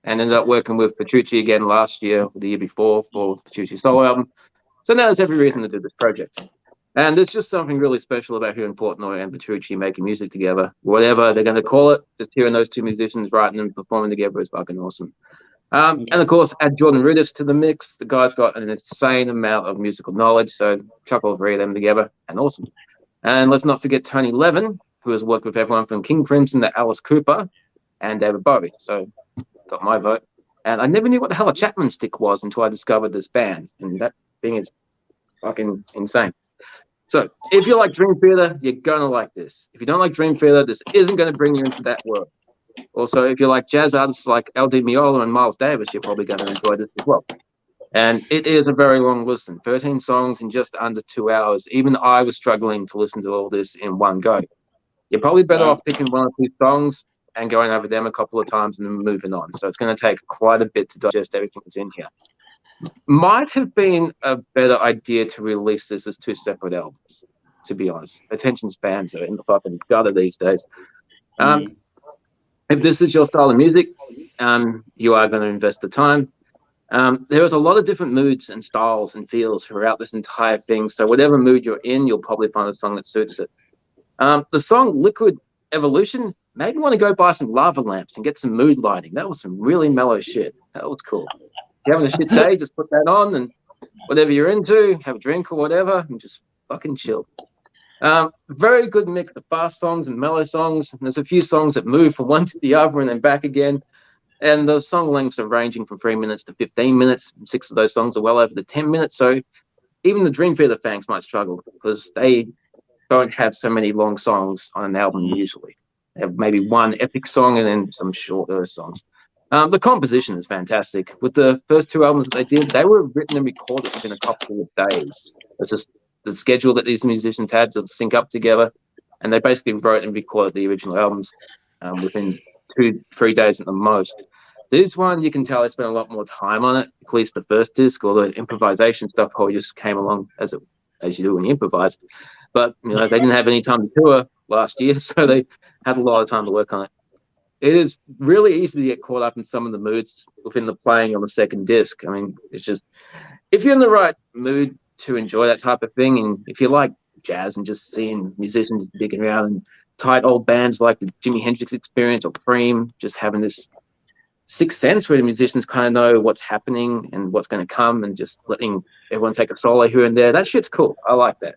and ended up working with Petrucci again last year, or the year before, for Petrucci's solo album. So now there's every reason to do this project. And there's just something really special about hearing Portnoy and Petrucci making music together. Whatever they're going to call it, just hearing those two musicians writing and performing together is fucking awesome. And of course, add Jordan Rudess to the mix. The guy's got an insane amount of musical knowledge, so chuck all 3 of them together, and awesome. And let's not forget Tony Levin, who has worked with everyone from King Crimson to Alice Cooper and David Bowie. So got my vote. And I never knew what the hell a Chapman stick was until I discovered this band. And that thing is fucking insane. So if you like Dream Theater, you're going to like this. If you don't like Dream Theater, this isn't going to bring you into that world. Also, if you like jazz artists like L.D. Miola and Miles Davis, you're probably going to enjoy this as well. And it is a very long listen. 13 songs in just under 2 hours. Even I was struggling to listen to all this in one go. You're probably better off picking 1 or 2 songs and going over them a couple of times and then moving on. So it's going to take quite a bit to digest everything that's in here. Might have been a better idea to release this as 2 separate albums, to be honest. Attention spans are in the fucking gutter these days. If this is your style of music, you are going to invest the time. There's a lot of different moods and styles and feels throughout this entire thing. So whatever mood you're in, you'll probably find a song that suits it. The song Liquid Evolution made me want to go buy some lava lamps and get some mood lighting. That was some really mellow shit. That was cool. If you're having a shit day, just put that on and whatever you're into, have a drink or whatever, and just fucking chill. Very good mix of fast songs and mellow songs. And there's a few songs that move from one to the other and then back again. And the song lengths are ranging from 3 minutes to 15 minutes. 6 of those songs are well over the 10 minutes. So even the Dream Theater fans might struggle because they don't have so many long songs on an album usually. They have maybe 1 epic song and then some shorter songs. The composition is fantastic. With the first 2 albums that they did, they were written and recorded within a couple of days. It's just the schedule that these musicians had to sync up together, and they basically wrote and recorded the original albums within 2-3 days at the most. This one, you can tell they spent a lot more time on it, at least the first disc, or the improvisation stuff probably just came along as you do when you improvise. But you know, they didn't have any time to tour last year, so they had a lot of time to work on it. It is really easy to get caught up in some of the moods within the playing on the second disc. I mean, it's just, if you're in the right mood to enjoy that type of thing, and if you like jazz and just seeing musicians digging around and tight old bands like the Jimi Hendrix Experience or Cream, just having this sixth sense where the musicians kind of know what's happening and what's going to come and just letting everyone take a solo here and there, that shit's cool. I like that.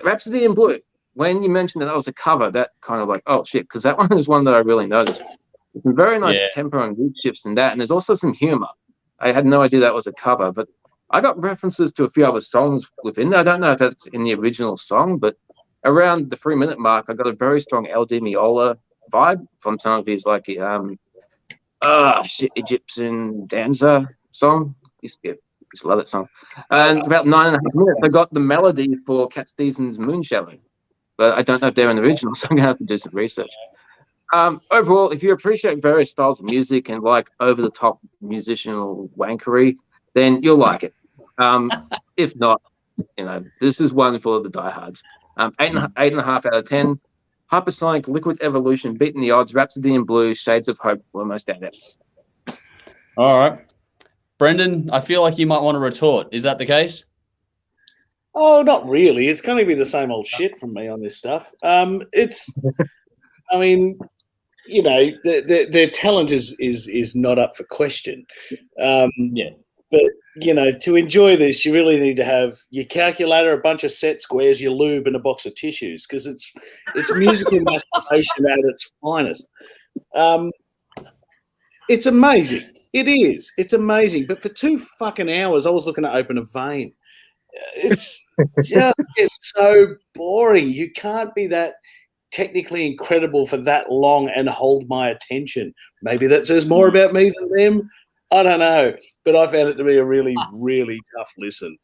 Rhapsody in Blue, when you mentioned that was a cover, that kind of like, oh shit, because that one is one that I really noticed. There's some very nice tempo and beat shifts in that, and there's also some humor. I had no idea that was a cover, but I got references to a few other songs within there. I don't know if that's in the original song, but around the 3-minute mark, I got a very strong El Di Meola vibe from some of his like Egyptian dancer song. Used to love that song. And about 9.5 minutes, I got the melody for Cat Stevens' Moonshadow, but I don't know if they're in the original, so I'm gonna have to do some research. Overall, if you appreciate various styles of music and like over the top musicianal wankery, then you'll like it. If not, this is one for the diehards. 8.5 out of 10. Hypersonic, Liquid Evolution, Beating the Odds, Rhapsody in Blue, Shades of Hope were my standouts. All right. Brendan, I feel like you might want to retort. Is that the case? Oh, not really. It's going to be the same old shit from me on this stuff. It's, I mean, their talent is not up for question. Yeah. But, to enjoy this, you really need to have your calculator, a bunch of set squares, your lube, and a box of tissues, because it's musical masturbation at its finest. It's amazing. It is. It's amazing. But for 2 fucking hours, I was looking to open a vein. It's so boring. You can't be that technically incredible for that long and hold my attention. Maybe that says more about me than them. I don't know, but I found it to be a really, really tough listen.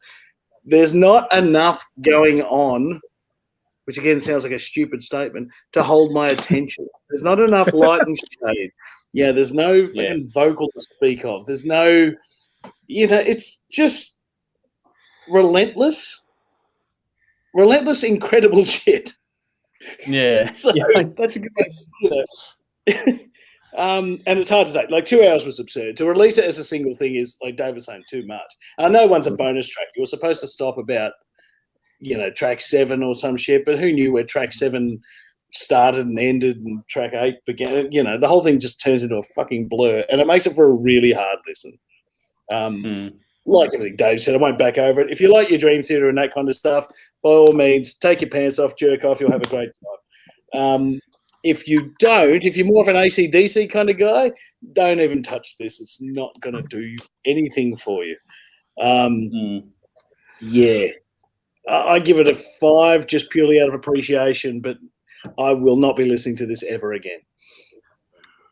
There's not enough going on, which again sounds like a stupid statement, to hold my attention. There's not enough light and shade. Yeah, there's no fucking vocal to speak of. There's no, it's just relentless, incredible shit. Yeah. So that's a good one. And it's hard to take. Like 2 hours was absurd. To release it as a single thing is, like Dave was saying, too much. I know one's a bonus track. You were supposed to stop about, track 7 or some shit, but who knew where track 7 started and ended and track 8 began? The whole thing just turns into a fucking blur, and it makes it for a really hard listen. Like everything Dave said, I won't back over it. If you like your Dream Theater and that kind of stuff, by all means, take your pants off, jerk off, you'll have a great time. If you don't, if you're more of an AC/DC kind of guy, don't even touch this. It's not going to do anything for you. Yeah. I give it a 5 just purely out of appreciation, but I will not be listening to this ever again.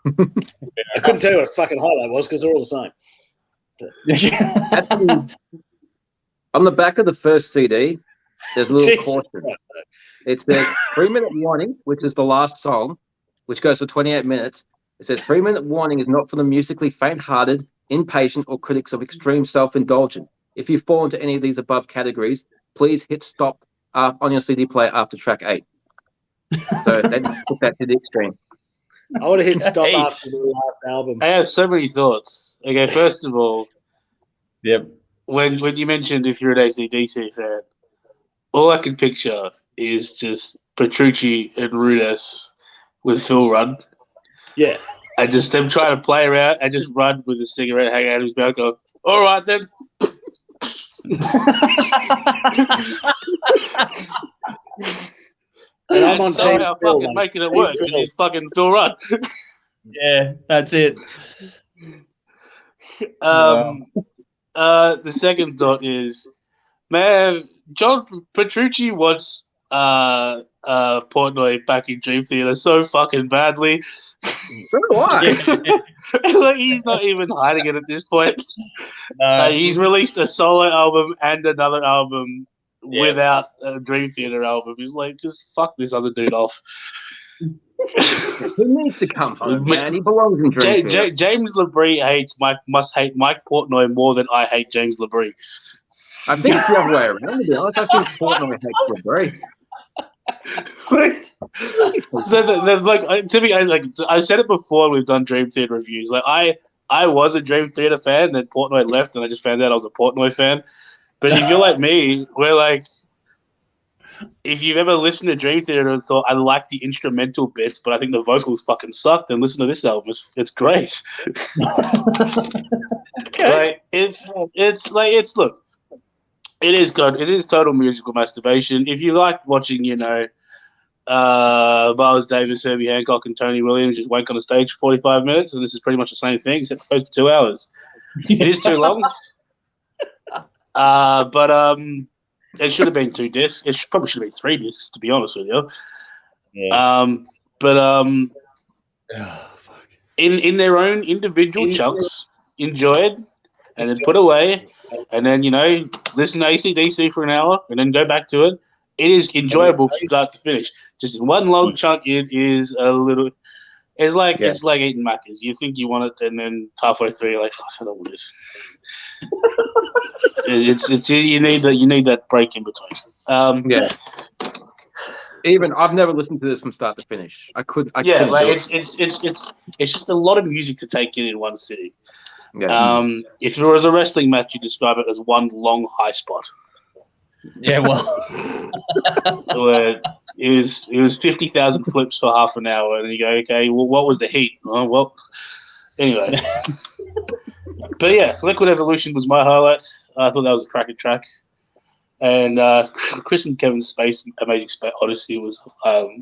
I couldn't tell you what a fucking highlight was because they're all the same. On the back of the first CD, there's a little caution. It says 3-minute warning, which is the last song, which goes for 28 minutes. It says 3-minute warning is not for the musically faint-hearted, impatient, or critics of extreme self-indulgence. If you fall into any of these above categories, please hit stop on your CD player after track 8. So they put that to the extreme. I would have hit stop after the last album. I have so many thoughts. Okay, first of all, yep. When you mentioned if you're an AC/DC fan, all I can picture is just Petrucci and Rudess with Phil Rudd. Yeah. And just them trying to play around and just Rudd with a cigarette hanging out of his mouth going, all right then. And I'm on somehow fucking making it work because he's fucking Phil Rudd. Yeah, that's it. The second thought is, man, John Petrucci wants Portnoy back in Dream Theater so fucking badly. So do I. Like, he's not even hiding it at this point. He's released a solo album and another album without a Dream Theater album. He's like, just fuck this other dude off. He needs to come home, man. He belongs in Dream Theater. James LeBrie must hate Mike Portnoy more than I hate James LeBrie. I think it's the other way around, to be honest. I think Portnoy hates LeBrie. I've said it before. We've done Dream Theater reviews. Like I was a Dream Theater fan, then Portnoy left, and I just found out I was a Portnoy fan. But if you're like me, we're like, if you've ever listened to Dream Theater and thought I like the instrumental bits, but I think the vocals fucking suck, then listen to this album. It's great. Okay. Look. It is good. It is total musical masturbation. If you like watching, Miles Davis, Herbie Hancock, and Tony Williams just wank on a stage for 45 minutes, and this is pretty much the same thing, except it goes for 2 hours. It is too long. But it should have been 2 discs. Probably should have been 3 discs, to be honest with you. Yeah. But Oh, fuck. in their own individual chunks, enjoyed, and then put away, and then listen to AC/DC for an hour, and then go back to it. It is enjoyable from start to finish. Just in one long chunk, it is a little. It's like eating Macca's. You think you want it, and then halfway through, you're like, "Fuck, I don't want this." it's you need that break in between. Yeah. Even I've never listened to this from start to finish. I couldn't do it. It's just a lot of music to take in one sitting. Yeah. If it was a wrestling match, you describe it as one long high spot. Yeah, well, Where it was 50,000 flips for half an hour, and you go, okay, well, what was the heat? Oh, well, anyway. But yeah, Liquid Evolution was my highlight. I thought that was a cracking track. And Chris and Kevin's Amazing Space Odyssey was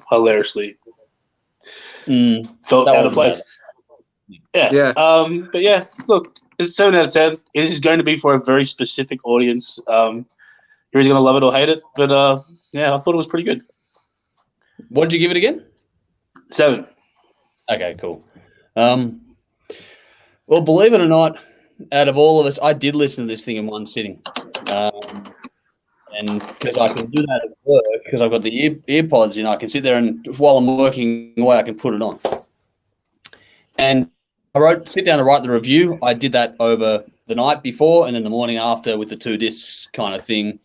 hilariously felt out of place. Yeah. But yeah, look, it's a 7 out of 10. This is going to be for a very specific audience. You're either going to love it or hate it. But yeah, I thought it was pretty good. What did you give it again? 7. Okay, cool. Well, believe it or not, out of all of us, I did listen to this thing in one sitting. And because I can do that at work, because I've got the earpods in, I can sit there and while I'm working away, I can put it on. And sit down to write the review. I did that over the night before and then the morning after with the 2 discs kind of thing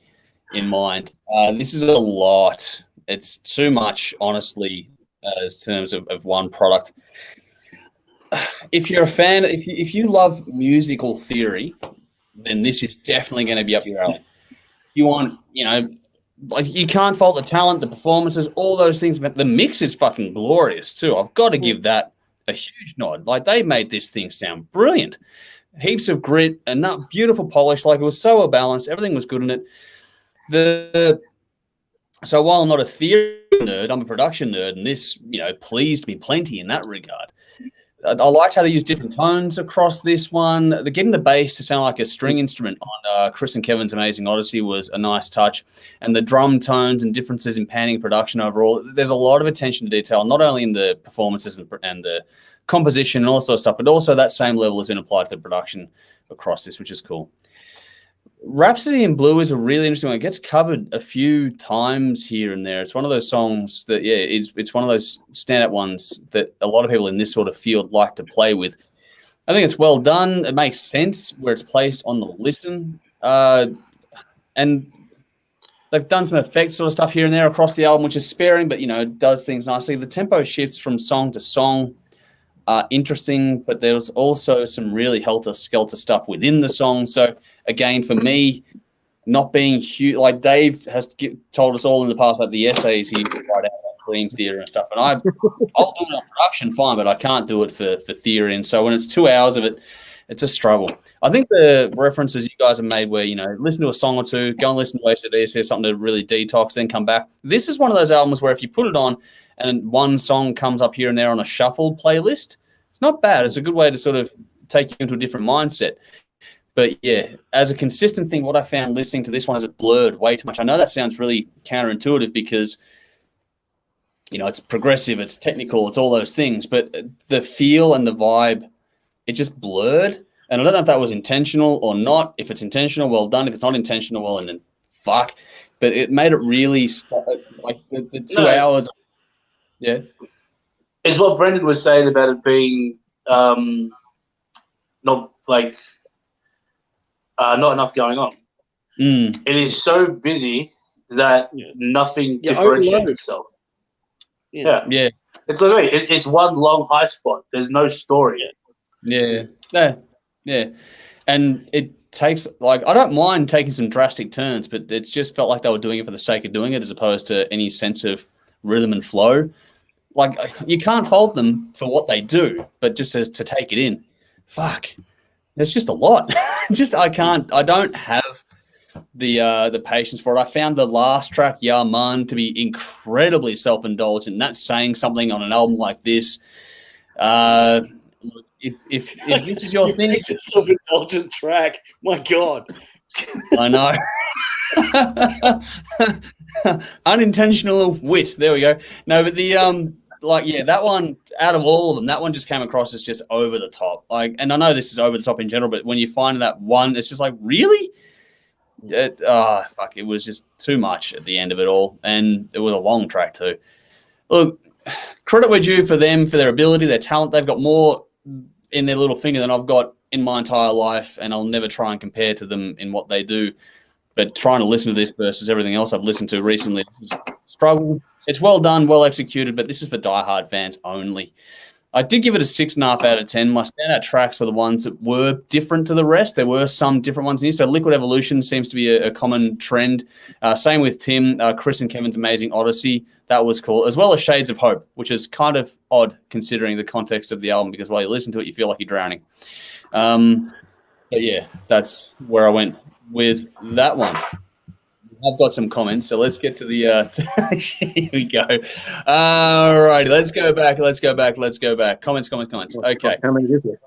in mind. This is a lot. It's too much, honestly, as terms of one product. If you're a fan, if you love musical theory, then this is definitely going to be up your alley. You want, like you can't fault the talent, the performances, all those things, but the mix is fucking glorious too. I've got to give that a huge nod. Like they made this thing sound brilliant. Heaps of grit and that beautiful polish. Like it was so well balanced. Everything was good in it. So while I'm not a theory nerd, I'm a production nerd, and this, pleased me plenty in that regard. I liked how they used different tones across this one. They're getting the bass to sound like a string instrument on Chris and Kevin's Amazing Odyssey was a nice touch. And the drum tones and differences in panning production overall, there's a lot of attention to detail, not only in the performances and the composition and all sort of stuff, but also that same level has been applied to the production across this, which is cool. Rhapsody in Blue is a really interesting one. It gets covered a few times here and there. It's one of those songs that, it's one of those standout ones that a lot of people in this sort of field like to play with. I think it's well done. It makes sense where it's placed on the listen. And they've done some effects sort of stuff here and there across the album, which is sparing, but, does things nicely. The tempo shifts from song to song are interesting, but there's also some really helter-skelter stuff within the song. So, again, for me, not being huge, like Dave has told us all in the past about the essays he write out about Dream Theater and stuff, and I'll do it on production fine, but I can't do it for theory. And so when it's 2 hours of it, it's a struggle. I think the references you guys have made where, listen to a song or two, go and listen to AC/DC, something to really detox, then come back. This is one of those albums where if you put it on and one song comes up here and there on a shuffle playlist, it's not bad. It's a good way to sort of take you into a different mindset. But yeah, as a consistent thing, what I found listening to this one is it blurred way too much. I know that sounds really counterintuitive because, it's progressive, it's technical, it's all those things, but the feel and the vibe, it just blurred. And I don't know if that was intentional or not. If it's intentional, well done. If it's not intentional, well, and then fuck. But it made it really like the 2 hours. Yeah. It's what Brendan was saying about it being not enough going on. It is so busy that nothing differentiates itself. Yeah. It's literally it's one long high spot. There's no story. Yeah. And it takes I don't mind taking some drastic turns, but it just felt like they were doing it for the sake of doing it, as opposed to any sense of rhythm and flow. Like you can't fault them for what they do, but just as to take it in, fuck. It's just a lot. I don't have the patience for it. I found the last track, Ya Man, to be incredibly self-indulgent. And that's saying something on an album like this. If this is your thing, it's a self-indulgent track. My God. I know. Unintentional wit. There we go. No, but the that one out of all of them, that one just came across as just over the top. Like, and I know this is over the top in general, but when you find that one, it's just like, really? It was just too much at the end of it all, and it was a long track too. Look, credit we're due for them for their ability, their talent. They've got more in their little finger than I've got in my entire life, and I'll never try and compare to them in what they do. But trying to listen to this versus everything else I've listened to recently is a struggle. It's well done, well executed, but this is for diehard fans only. I did give it a 6.5 out of 10. My standout tracks were the ones that were different to the rest. There were some different ones in here. So Liquid Evolution seems to be a common trend. Same with Tim, Chris and Kevin's Amazing Odyssey. That was cool. As well as Shades of Hope, which is kind of odd considering the context of the album, because while you listen to it, you feel like you're drowning. But yeah, that's where I went with that one. I've got some comments, so let's get to the here we go. All righty, let's go back. Comments. Okay. How many is there?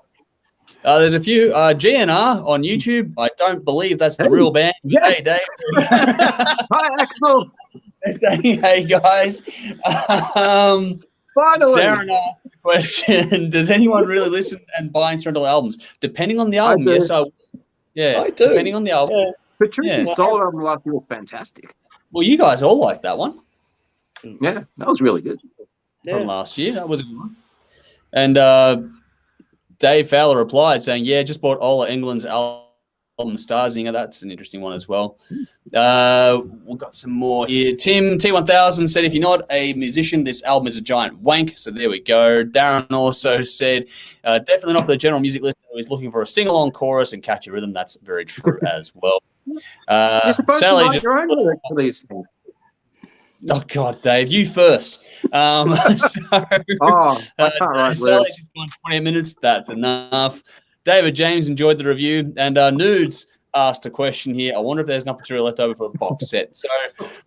There's a few. GNR on YouTube. I don't believe that's the real band. Yes. Hey, Dave. Hi, Axel. They're saying, hey, guys. Finally. Darren asked the question, does anyone really listen and buy instrumental albums? Depending on the album, do. yes, I would. Yeah, I do. Depending on the album. Yeah. Patricia's Yeah. solo album last year was fantastic. Well, you guys all like that one Yeah, that was really good. from last year. That was a good one. And Dave Fowler replied saying, yeah, just bought Ola England's album Starzinger. That's an interesting one as well. We've got some more here. Tim T1000 said, if you're not a musician, this album is a giant wank. So there we go. Darren also said, definitely not for the general music listener who is looking for a sing-along chorus and catchy rhythm. That's very true as well. You're supposed Sally to write just, your own lyrics for these things. oh, God, Dave, you first. I can't write Sally lyrics. just gone 28 minutes. That's enough. David James enjoyed the review, and Nudes asked a question here. I wonder if there's enough material left over for a box set. So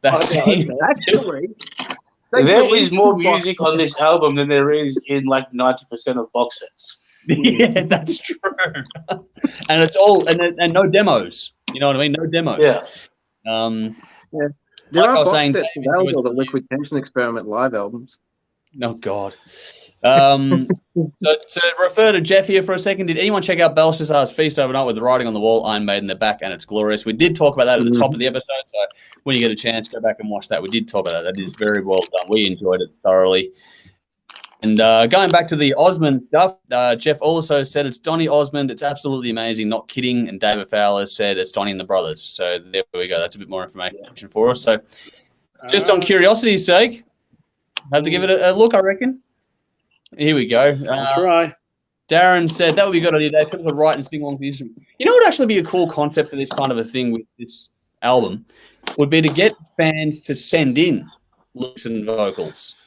that's Actually, There is more music on this album than there is in like 90% of box sets. yeah, that's true. And it's all and no demos. You know what I mean? No demos. Yeah. There Like I are was box saying, sets David, available, the Liquid Tension Experiment live albums. Oh, God. So to refer to Jeff here for a second, did anyone check out Belshazzar's Feast overnight with the writing on the wall, Iron Maiden in the back, and it's glorious? We did talk about that at the top of the episode, so when you get a chance, go back and watch that. We did talk about that. That is very well done. We enjoyed it thoroughly. And going back to the Osmond stuff, Jeff also said it's Donny Osmond. It's absolutely amazing, not kidding. And David Fowler said it's Donny and the Brothers. So there we go. That's a bit more information for us. So just on curiosity's sake, have to give it a look, I reckon. Here we go. I'll try. Darren said that would be a good idea. They could write and sing along to the instrument. You know what would actually be a cool concept for this kind of a thing with this album would be to get fans to send in lyrics and vocals.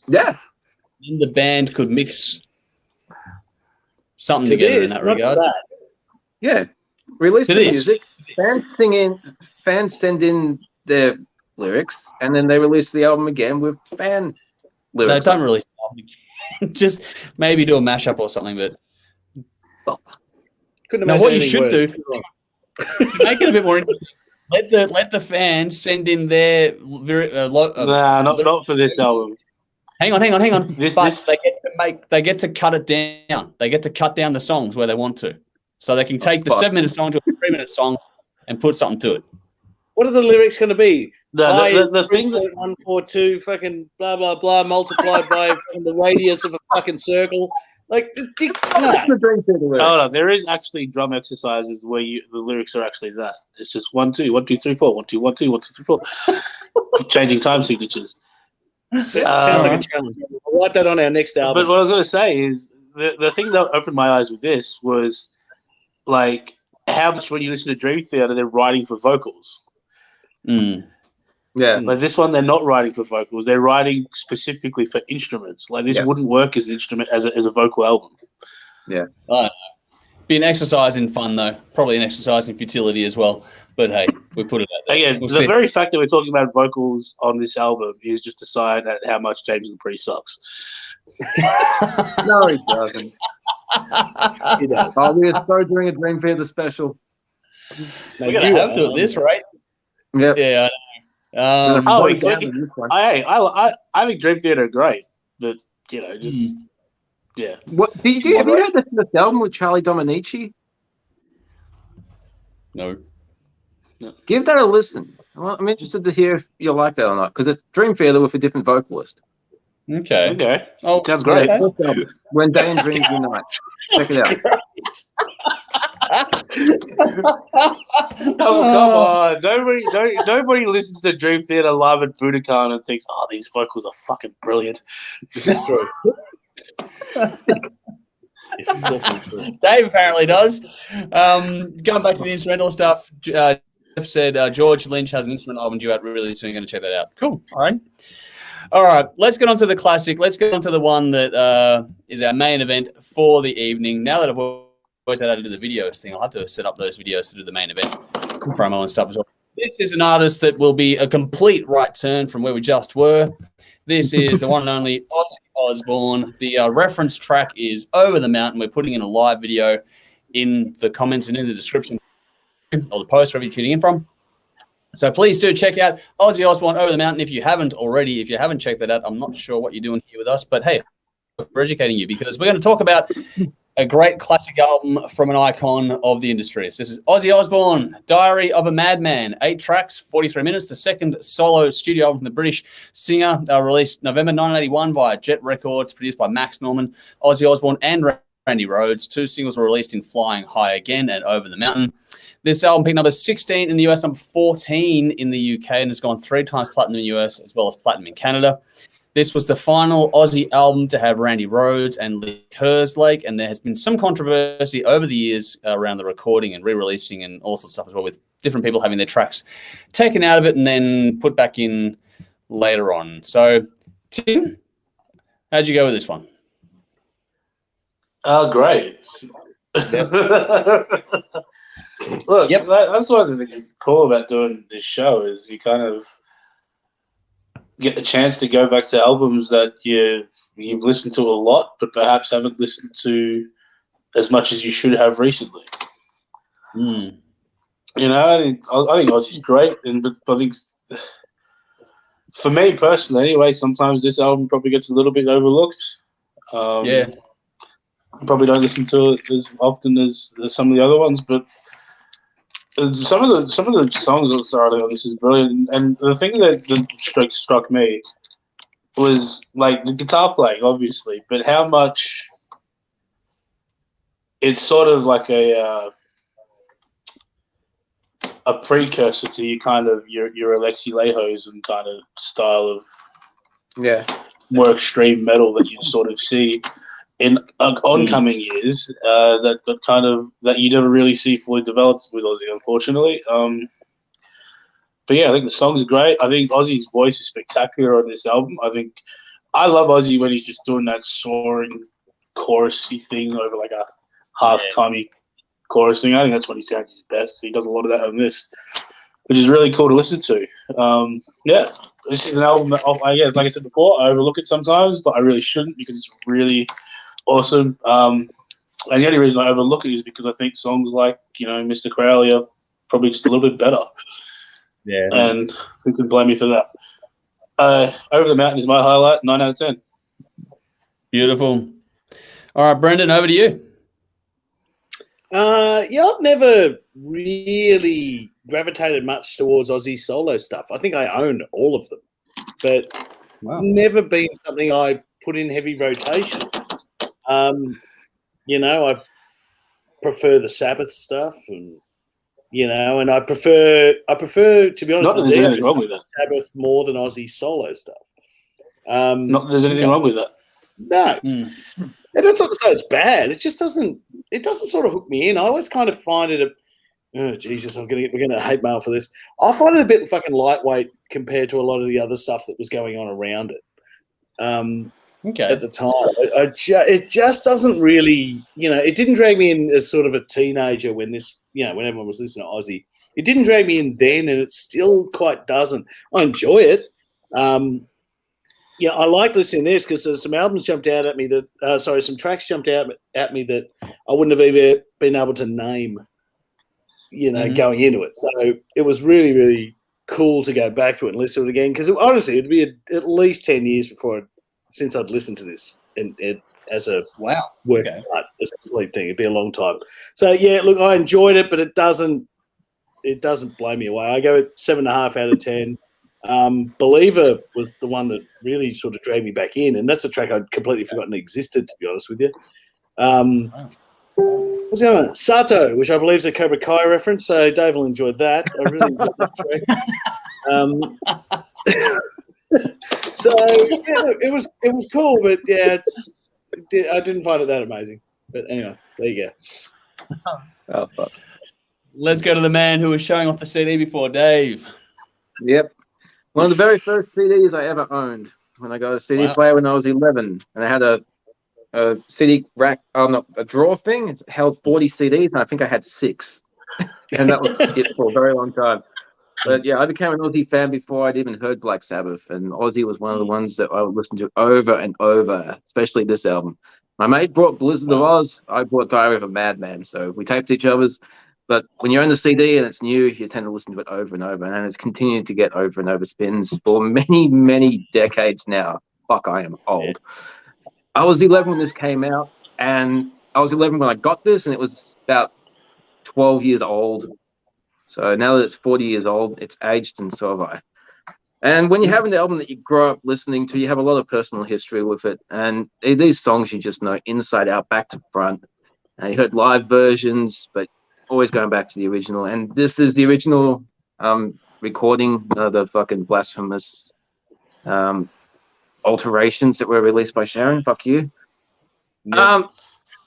Yeah. And the band could mix something together in that regard. Yeah. Release To the this. music. Fans send in their lyrics, and then they release the album again with fan No, lyrics. don't really just maybe do a mashup or something. But Couldn't now, imagine what you anything should worse. do to make it a bit more interesting, let the fans send in their Not for this album. Hang on. This- They get to cut it down. They get to cut down the songs where they want to, so they can take the 7-minute song to a 3-minute song and put something to it. What are the lyrics going to be? No, the thing that 142 fucking blah blah blah multiplied by fucking the radius of a fucking circle. Like, hold on, there is actually drum exercises where the lyrics are actually that. It's just 1 2 1 2 3 4 1 2 1 2 1 2 3 4, changing time signatures. sounds like a challenge. I'll write that on our next album. But what I was going to say is the thing that opened my eyes with this was like how much when you listen to Dream Theater they're writing for vocals. Yeah. Like this one, they're not writing for vocals. They're writing specifically for instruments. Like this wouldn't work as an instrument as a vocal album. Yeah. Be an exercise in fun though, probably an exercise in futility as well. But hey, we put it out there. Again, We'll the see. very fact that we're talking about vocals on this album is just a sign at how much James the Priest sucks. No, he doesn't. He does. Oh, we are so doing a Dream Theater special. No, We're gonna you have to are. at this rate. Yep. Yeah. Oh, Bogged down in this one. I think Dream Theater are great, but just yeah. What have you heard this album with Charlie Dominici? No. Give that a listen. I'm interested to hear if you like that or not, because it's Dream Theater with a different vocalist. Okay. Okay. Oh, Sounds great. Yeah, first album, When Day and Dreams Unite. Check it out. Oh, come on. Nobody listens to Dream Theater live at Budokan and thinks, oh, these vocals are fucking brilliant. This is true. This is definitely true. Dave apparently does. Going back to the instrumental stuff, Jeff said George Lynch has an instrumental album due out really soon. Going to check that out. Cool. All right. Let's get on to the classic. Let's get on to the one that is our main event for the evening. Now that I've worked out how to do the videos thing, I'll have to set up those videos to do the main event promo and stuff as well. This is an artist that will be a complete right turn from where we just were. This is the one and only Ozzy Osbourne. The reference track is Over the Mountain. We're putting in a live video in the comments and in the description or the post, wherever you're tuning in from. So please do check out Ozzy Osbourne, Over the Mountain. If you haven't already, if you haven't checked that out, I'm not sure what you're doing here with us. But, hey, we're educating you because we're going to talk about a great classic album from an icon of the industry. So this is Ozzy Osbourne, Diary of a Madman. 8 tracks, 43 minutes. The second solo studio album from the British singer, released November 1981 via Jet Records, produced by Max Norman, Ozzy Osbourne, and Randy Rhoads. 2 singles were released in Flying High Again and Over the Mountain. This album peaked number 16 in the US, number 14 in the UK, and has gone 3 times platinum in the US as well as platinum in Canada. This was the final Ozzy album to have Randy Rhoads and Lee Kerslake, and there has been some controversy over the years around the recording and re-releasing and all sorts of stuff as well, with different people having their tracks taken out of it and then put back in later on. So, Tim, how'd you go with this one? Great. Look, that's one of the things cool about doing this show is you kind of get the chance to go back to albums that you've listened to a lot, but perhaps haven't listened to as much as you should have recently. Mm. I think Ozzy's great, but I think for me personally, anyway, sometimes this album probably gets a little bit overlooked. I probably don't listen to it as often as some of the other ones, but some of the songs that started on this is brilliant. And the thing that struck me was like the guitar playing, obviously, but how much it's sort of like a precursor to your Alexi Lehos and kind of style of more extreme metal that you sort of see in oncoming years that you never really see fully developed with Ozzy, unfortunately. But yeah, I think the songs are great. I think Ozzy's voice is spectacular on this album. I love Ozzy when he's just doing that soaring chorusy thing over like a half-timey chorus thing. I think that's when he sounds his best. He does a lot of that on this, which is really cool to listen to. This is an album that, like I said before, I overlook it sometimes, but I really shouldn't because it's really awesome. And the only reason I overlook it is because I think songs like, Mr. Crowley are probably just a little bit better. Yeah. And who could blame me for that? Over the Mountain is my highlight, 9 out of 10. Beautiful. All right, Brendan, over to you. I've never really gravitated much towards Ozzy solo stuff. I think I own all of them, but it's never been something I put in heavy rotation. I prefer the Sabbath stuff, and and I prefer to be honest, not that there's anything wrong with that. Sabbath more than Ozzy solo stuff. Not that there's anything wrong with that. No, and that's not to say it's bad. It just doesn't. It doesn't sort of hook me in. I always kind of find it oh Jesus, we're gonna hate mail for this. I find it a bit fucking lightweight compared to a lot of the other stuff that was going on around it. At the time, it just doesn't really, it didn't drag me in as sort of a teenager when this, when everyone was listening to Ozzy. It didn't drag me in then, and it still quite doesn't. I enjoy it. I like listening to this because some albums jumped out at me some tracks jumped out at me that I wouldn't have even been able to name going into it. So it was really, really cool to go back to it and listen to it again, because honestly, it'd be at least 10 years since I'd listened to this as a work part, as a complete thing. It'd be a long time. So yeah, look, I enjoyed it, but it doesn't blow me away. I go at 7.5 out of 10. Believer was the one that really sort of dragged me back in, and that's a track I'd completely forgotten existed, to be honest with you. What's the other one? Sato, which I believe is a Cobra Kai reference, so Dave will enjoy that. I really enjoyed that track. So yeah, it was cool, but yeah, I didn't find it that amazing. But anyway, there you go. Oh, fuck. Let's go to the man who was showing off the CD before, Dave. Yep. One of the very first CDs I ever owned when I got a CD player when I was 11. And I had a CD rack, a drawer thing. It held 40 CDs, and I think I had 6. And that was it for a very long time. But yeah, I became an Ozzy fan before I'd even heard Black Sabbath. And Ozzy was one of the ones that I would listen to over and over, especially this album. My mate brought Blizzard of Oz. I brought Diary of a Madman. So we taped each other's. But when you're on the CD and it's new, you tend to listen to it over and over. And it's continued to get over and over spins for many, many decades now. Fuck, I am old. I was 11 when this came out. And I was 11 when I got this. And it was about 12 years old. So now that it's 40 years old, it's aged, and so have I. And when you have an album that you grow up listening to, you have a lot of personal history with it. And these songs you just know inside out, back to front. And you heard live versions, but always going back to the original. And this is the original recording, the fucking blasphemous alterations that were released by Sharon. Fuck you. Yep.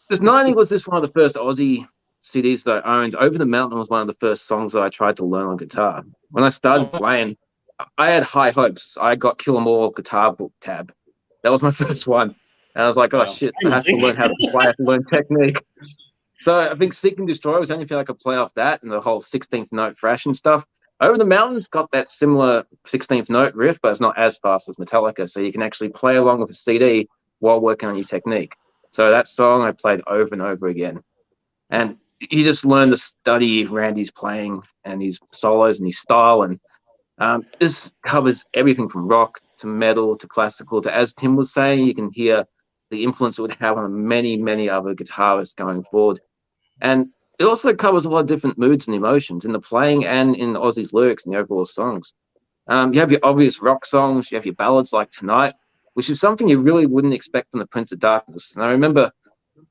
Because 90 was this one of the first Aussie CDs that I owned. Over the Mountain was one of the first songs that I tried to learn on guitar. When I started playing, I had high hopes. I got Kill 'Em All guitar book tab. That was my first one. And I was like, oh shit, I have to learn how to play, I have to learn technique. So I think Seek and Destroy was the only thing I could play off that, and the whole 16th note thrash and stuff. Over the Mountain's got that similar 16th note riff, but it's not as fast as Metallica. So you can actually play along with a CD while working on your technique. So that song I played over and over again. And you just learn to study Randy's playing and his solos and his style. And this covers everything from rock to metal to classical to, as Tim was saying, you can hear the influence it would have on many, many other guitarists going forward. And it also covers a lot of different moods and emotions in the playing and in Ozzy's lyrics and the overall songs. You have your obvious rock songs, you have your ballads like Tonight, which is something you really wouldn't expect from the Prince of Darkness. And I remember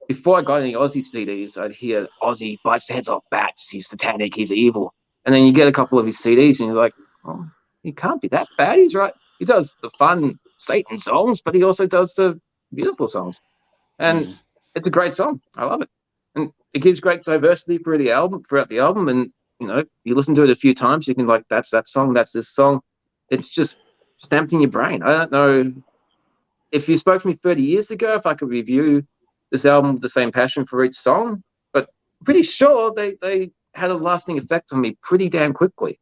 before I got any Ozzy CDs, I'd hear Ozzy bites the heads off bats, he's satanic, he's evil. And then you get a couple of his CDs and you're like, oh, he can't be that bad. He's right. He does the fun Satan songs, but he also does the beautiful songs. And it's a great song. I love it. And it gives great diversity throughout the album. And, you listen to it a few times, you can like, that's that song, that's this song. It's just stamped in your brain. I don't know if you spoke to me 30 years ago, if I could review this album with the same passion for each song, but pretty sure they had a lasting effect on me pretty damn quickly.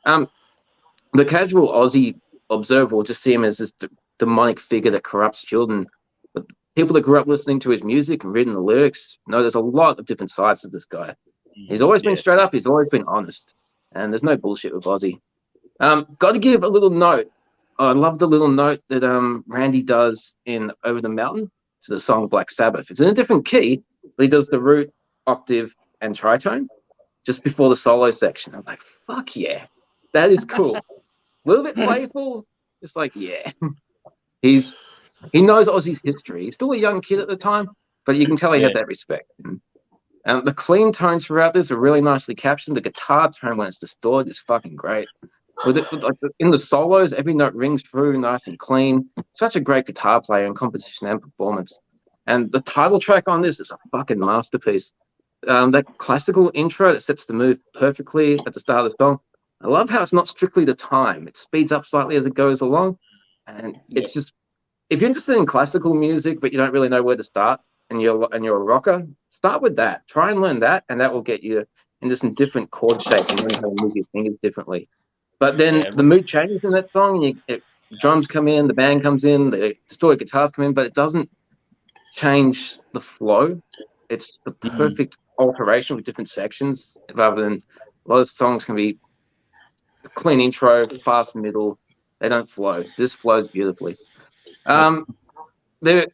The casual Aussie observer will just see him as this demonic figure that corrupts children. But people that grew up listening to his music and reading the lyrics know there's a lot of different sides to this guy. He's always been straight up. He's always been honest. And there's no bullshit with Ozzy. Got to give a little note. I love the little note that Randy does in Over the Mountain to the song Black Sabbath. It's in a different key, but he does the root, octave, and tritone just before the solo section. I'm like, fuck yeah, that is cool. A little bit playful, just like, yeah. He knows Ozzy's history. He's still a young kid at the time, but you can tell he had that respect. And the clean tones throughout this are really nicely captured. The guitar tone when it's distorted is fucking great. In the solos, every note rings through nice and clean. Such a great guitar player in composition and performance. And the title track on this is a fucking masterpiece. That classical intro that sets the mood perfectly at the start of the song. I love how it's not strictly the time. It speeds up slightly as it goes along. And it's just, if you're interested in classical music, but you don't really know where to start, and you're a rocker, start with that. Try and learn that, and that will get you into some different chord shapes and learn how to move your fingers differently. But then the mood changes in that song. The drums come in, the band comes in, the distorted guitars come in, but it doesn't change the flow. It's the perfect alteration with different sections rather than a lot of songs can be a clean intro, fast middle. They don't flow. This flows beautifully. There.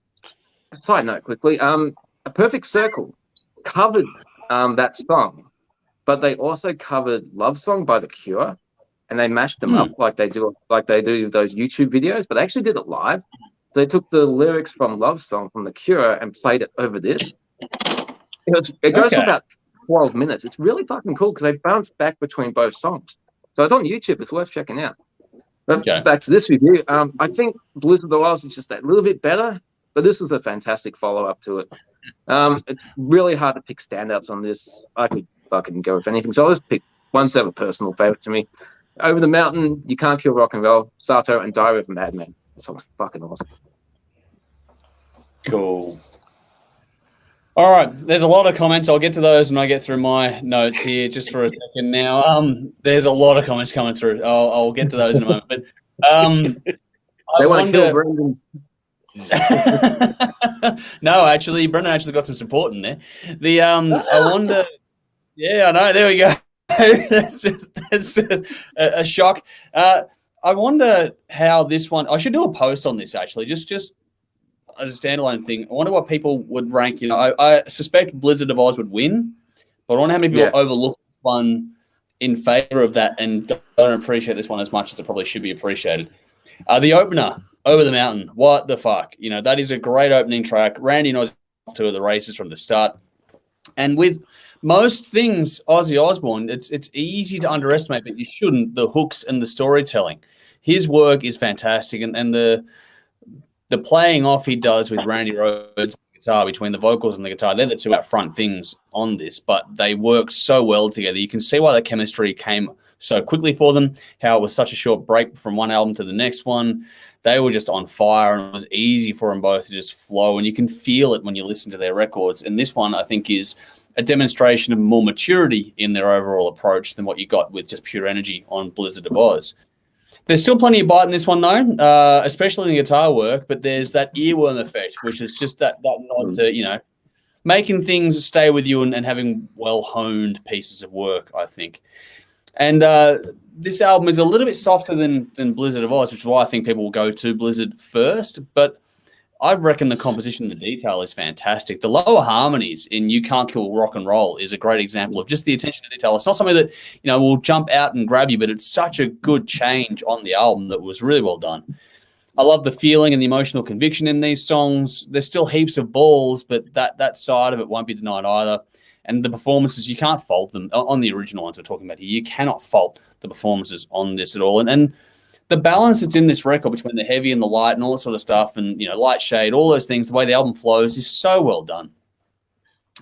Side note quickly. A Perfect Circle covered that song, but they also covered Love Song by The Cure, and they mashed them up like they do those YouTube videos, but they actually did it live. They took the lyrics from Love Song from The Cure and played it over this. It goes for about 12 minutes. It's really fucking cool because they bounce back between both songs. So it's on YouTube. It's worth checking out. But back to this review. I think Blizzard of the Wilds is just a little bit better, but this was a fantastic follow-up to it. It's really hard to pick standouts on this. I could fucking go with anything. So I'll just pick one's a personal favorite to me. Over the Mountain, You Can't Kill Rock and Roll, Sato, and Diary of a Madman. That song's fucking awesome. Cool. All right, there's a lot of comments. I'll get to those when I get through my notes here, just for a second now. There's a lot of comments coming through. I'll get to those in a moment. But they want to kill Brendan. No, actually, Brendan actually got some support in there. I wonder. Yeah, I know. There we go. that's just a shock. I wonder how this one. I should do a post on this actually, just as a standalone thing. I wonder what people would rank. You know, I suspect Blizzard of Oz would win, but I wonder how many people overlook this one in favor of that and don't appreciate this one as much as it probably should be appreciated. The opener, Over the Mountain. What the fuck? You know, that is a great opening track. Randy and Ozzy off to the races from the start. And with most things Ozzy Osbourne, it's easy to underestimate, but you shouldn't, the hooks and the storytelling. His work is fantastic, and the playing off he does with Randy Rhoads' guitar, between the vocals and the guitar, they're the two out front things on this, but they work so well together. You can see why the chemistry came so quickly for them, how it was such a short break from one album to the next one. They were just on fire, and it was easy for them both to just flow, and you can feel it when you listen to their records. And this one, I think, is a demonstration of more maturity in their overall approach than what you got with just pure energy on Blizzard of Oz. There's still plenty of bite in this one, though, especially in the guitar work, but there's that earworm effect, which is just that nod to, you know, making things stay with you and having well-honed pieces of work, I think. And this album is a little bit softer than Blizzard of Oz, which is why I think people will go to Blizzard first, but I reckon the composition and the detail is fantastic. The lower harmonies in You Can't Kill Rock and Roll is a great example of just the attention to detail. It's not something that, you know, will jump out and grab you, but it's such a good change on the album that was really well done. I love the feeling and the emotional conviction in these songs. There's still heaps of balls, but that side of it won't be denied either. And the performances, you can't fault them. On the original ones we're talking about here, you cannot fault the performances on this at all. And the balance that's in this record between the heavy and the light and all that sort of stuff, and, you know, light shade, all those things, the way the album flows is so well done.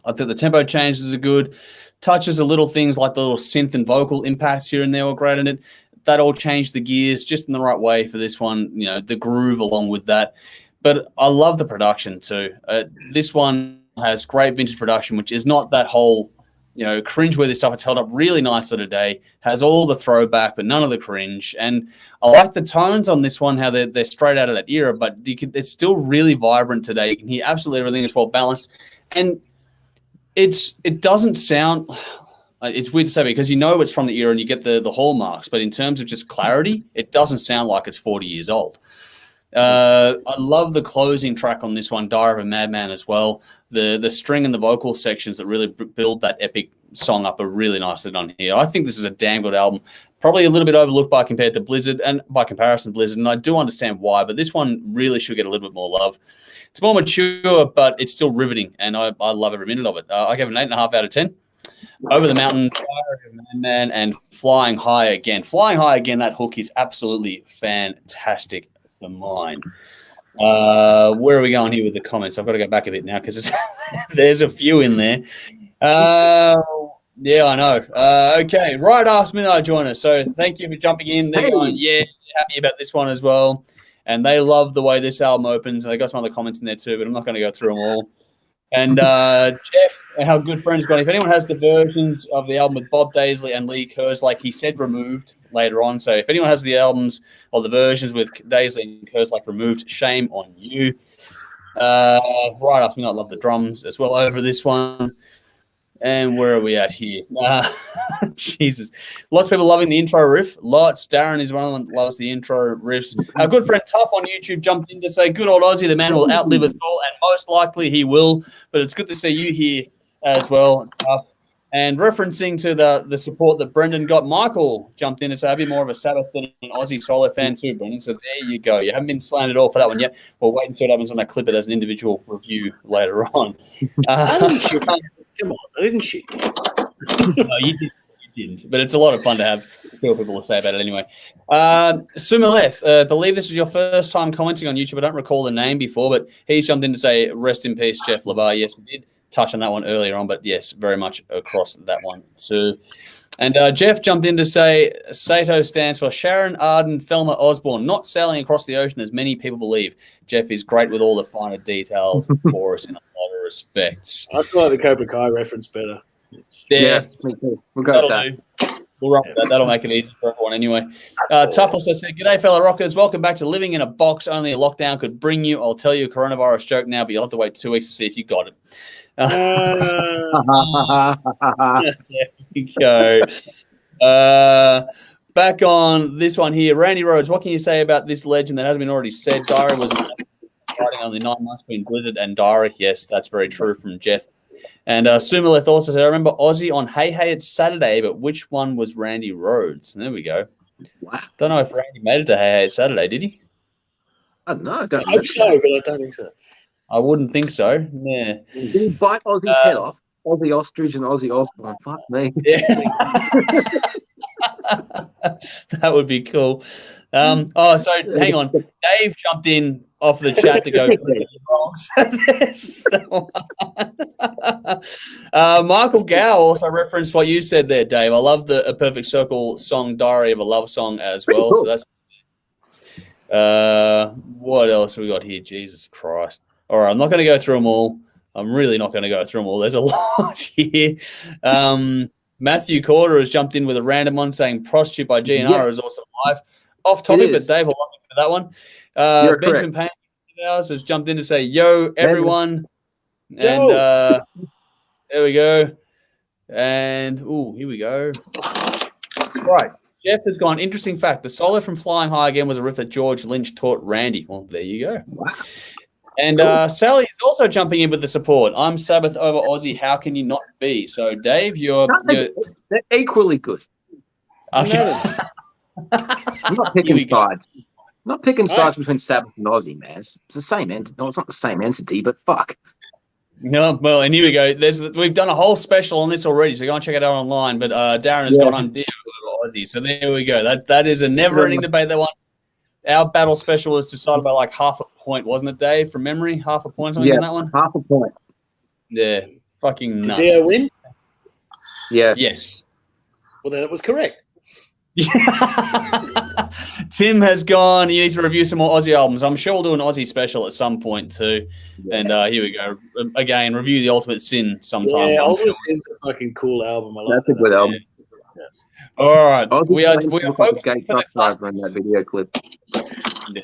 I think the tempo changes are good. Touches of little things like the little synth and vocal impacts here and there were great in it. That all changed the gears just in the right way for this one, you know, the groove along with that. But I love the production too. This one has great vintage production, which is not that whole, you know, cringe-worthy stuff. It's held up really nicely today. Has all the throwback, but none of the cringe. And I like the tones on this one, how they're straight out of that era, but it's still really vibrant today. You can hear absolutely everything. It's well balanced, and it doesn't sound. It's weird to say because you know it's from the era and you get the hallmarks, but in terms of just clarity, it doesn't sound like it's 40 years old. I love the closing track on this one, Diary of a Madman, as well. The string and the vocal sections that really build that epic song up are really nicely done here. I think this is a damn good album. Probably a little bit overlooked by compared to Blizzard and by comparison to Blizzard, and I do understand why, but this one really should get a little bit more love. It's more mature, but it's still riveting, and I love every minute of it. I gave it an 8.5 out of 10. Over the Mountain, Diary of a Madman, and Flying High Again. Flying High Again, that hook is absolutely fantastic for mine. Where are we going here with the comments? I've got to go back a bit now because there's a few in there. Yeah, I know. Okay, right after midnight join us. So thank you for jumping in. They're going, yeah, happy about this one as well. And they love the way this album opens. They got some other comments in there too, but I'm not going to go through them all. And Jeff, our good friend, has gone, if anyone has the versions of the album with Bob Daisley and Lee Kerslake, he said removed later on. So if anyone has the albums or the versions with Daisley and Kerslake removed, shame on you. Right after me, I love the drums as well over this one. And where are we at here? Jesus. Lots of people loving the intro riff. Lots. Darren is one of them that loves the intro riffs. Our good friend Tough on YouTube jumped in to say, good old Ozzy, the man will outlive us all, and most likely he will. But it's good to see you here as well, Tough. And referencing to the support that Brendan got, Michael jumped in to say, I'd be more of a Sabbath than an Aussie solo fan too, Brendan. So there you go. You haven't been slanted at all for that one yet. We'll wait and see what happens when I clip it as an individual review later on. I didn't shit. Come on, I didn't shit. No, you didn't. But it's a lot of fun to see what people will say about it anyway. Sumaleth, I believe this is your first time commenting on YouTube. I don't recall the name before, but he's jumped in to say, rest in peace, Jeff LeBar. Yes, we did touch on that one earlier on, but yes, very much across that one too. And Jeff jumped in to say, Sato stands for Sharon Arden Thelma Osborne, not sailing across the ocean as many people believe. Jeff is great with all the finer details for us in a lot of respects. I still like the Cobra Kai reference better. Yeah, me too. We'll go with that. We'll run with that. That'll make it easy for everyone anyway. Tough also said, g'day, fellow rockers. Welcome back to living in a box only a lockdown could bring you. I'll tell you a coronavirus joke now, but you'll have to wait 2 weeks to see if you got it. There we go. Back on this one here. Randy Rhodes, what can you say about this legend that hasn't been already said? Diary was writing only 9 months between Blizzard and Diary. Yes, that's very true from Jeff. And Sumaleth also said, I remember Ozzy on Hey Hey It's Saturday, but which one was Randy Rhodes? And there we go. Wow. Don't know if Randy made it to Hey Hey It's Saturday, did he? I don't know. I hope so, but I don't think so. I wouldn't think so. Yeah. Did he bite Ozzy's head off? Ozzy Ostrich and Ozzy Osbourne. Fuck me. Yeah. That would be cool. So hang on. Dave jumped in off the chat to go wrong. Michael Gow also referenced what you said there, Dave. I love the A Perfect Circle song, Diary of a Love Song as well. Cool. So that's what else we got here? Jesus Christ. All right, I'm not going to go through them all. I'm really not going to go through them all. There's a lot here. Matthew Corder has jumped in with a random one saying Prostitute by GNR is also live. Off topic, but Dave will like me for that one. Benjamin Payne has jumped in to say, yo, everyone. And there we go. And, here we go. Right. Jeff has gone, interesting fact, the solo from Flying High Again was a riff that George Lynch taught Randy. Well, there you go. Wow. And Sally is also jumping in with the support. I'm Sabbath over Aussie. How can you not be? So, Dave, they're equally good. Okay. I'm not picking sides. Not picking sides between Sabbath and Aussie, man. It's the same entity. No, it's not the same entity, but fuck. No, well, and here we go. We've done a whole special on this already, so go and check it out online. But Darren has gone on deal with Aussie. So there we go. That is a never-ending debate. That one. Our battle special was decided by like half a point, wasn't it, Dave? From memory, half a point, something in that one. Half a point. Yeah, fucking nuts. Did Dio win? Yeah. Yes. Well, then it was correct. Tim has gone. You need to review some more Aussie albums. I'm sure we'll do an Aussie special at some point too. Yeah. And here we go. Again, review The Ultimate Sin sometime. Yeah, Ultimate Sin's a fucking cool album. I like That's a good album. Yeah. All right, we are focusing on that video clip. Yeah.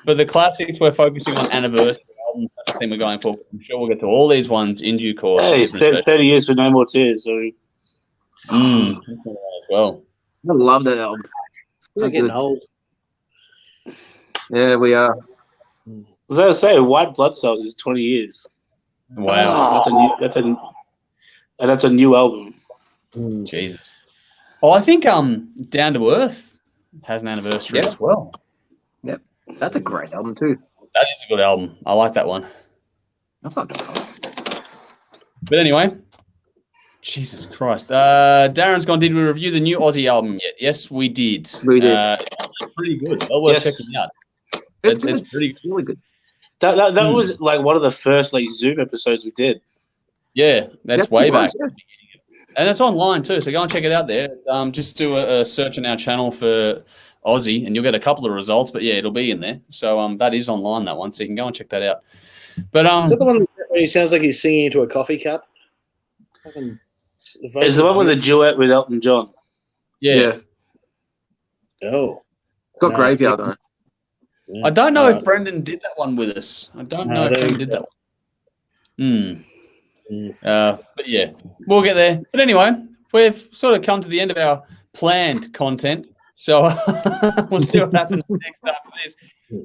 For the classics, we're focusing on anniversary albums. That's the thing we're going for. I'm sure we'll get to all these ones in due course. Hey, 30 years for No More Tears. So. That's not bad as well. I love that album. We're getting old. Yeah, we are. As I say, White Blood Cells is 20 years. Wow, that's a new album. Jesus. Oh, I think Down to Earth has an anniversary as well. Yep, that's a great album too. That is a good album. I like that one. I fucking love it. But anyway, Jesus Christ. Darren's gone, did we review the new Aussie album yet? Yes, we did. We did. It's pretty good. Well worth checking out. It's pretty good. Really good. That was like one of the first like Zoom episodes we did. Yeah, that's way back. Yeah. And it's online too, so go and check it out there. Just do a search on our channel for Aussie, and you'll get a couple of results. But yeah, it'll be in there. So that is online, that one, so you can go and check that out. But is that the one where he sounds like he's singing into a coffee cup? It's the one with a duet with Elton John. Yeah. Oh, got Graveyard on it. I don't know if Brendan did that one with us. I don't know if he did that one. But yeah, we'll get there. But anyway, we've sort of come to the end of our planned content. So we'll see what happens next after this.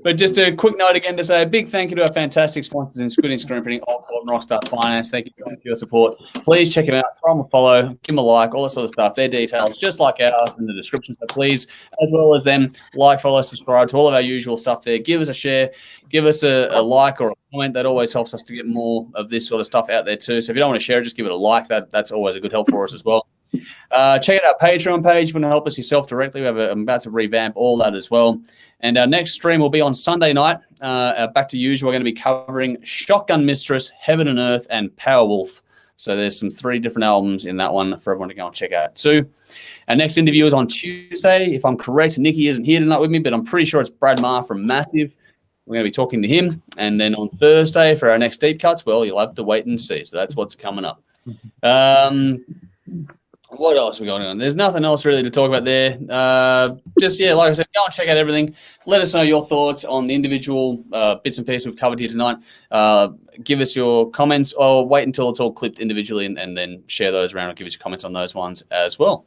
But just a quick note again to say a big thank you to our fantastic sponsors in Screen Screen Printing, Allport and Rockstar Finance. Thank you for your support. Please check them out, throw them a follow, give them a like, all that sort of stuff. Their details, just like ours, in the description. So please, as well as them, like, follow, subscribe to all of our usual stuff there. Give us a share, give us a like or a comment. That always helps us to get more of this sort of stuff out there too. So if you don't want to share it, just give it a like. That's always a good help for us as well. Check out our Patreon page if you want to help us yourself directly. I'm about to revamp all that as well. And our next stream will be on Sunday night. Back to usual, we're going to be covering Shotgun Mistress, Heaven and Earth, and Powerwolf. So there's some 3 different albums in that one for everyone to go and check out too. Our next interview is on Tuesday. If I'm correct, Nikki isn't here tonight with me, but I'm pretty sure it's Brad Marr from Massive. We're going to be talking to him. And then on Thursday for our next deep cuts, well, you'll have to wait and see. So that's what's coming up. What else are we going on? There's nothing else really to talk about there. Just, yeah, like I said, go and check out everything. Let us know your thoughts on the individual bits and pieces we've covered here tonight. Give us your comments, or wait until it's all clipped individually and then share those around, or give us your comments on those ones as well.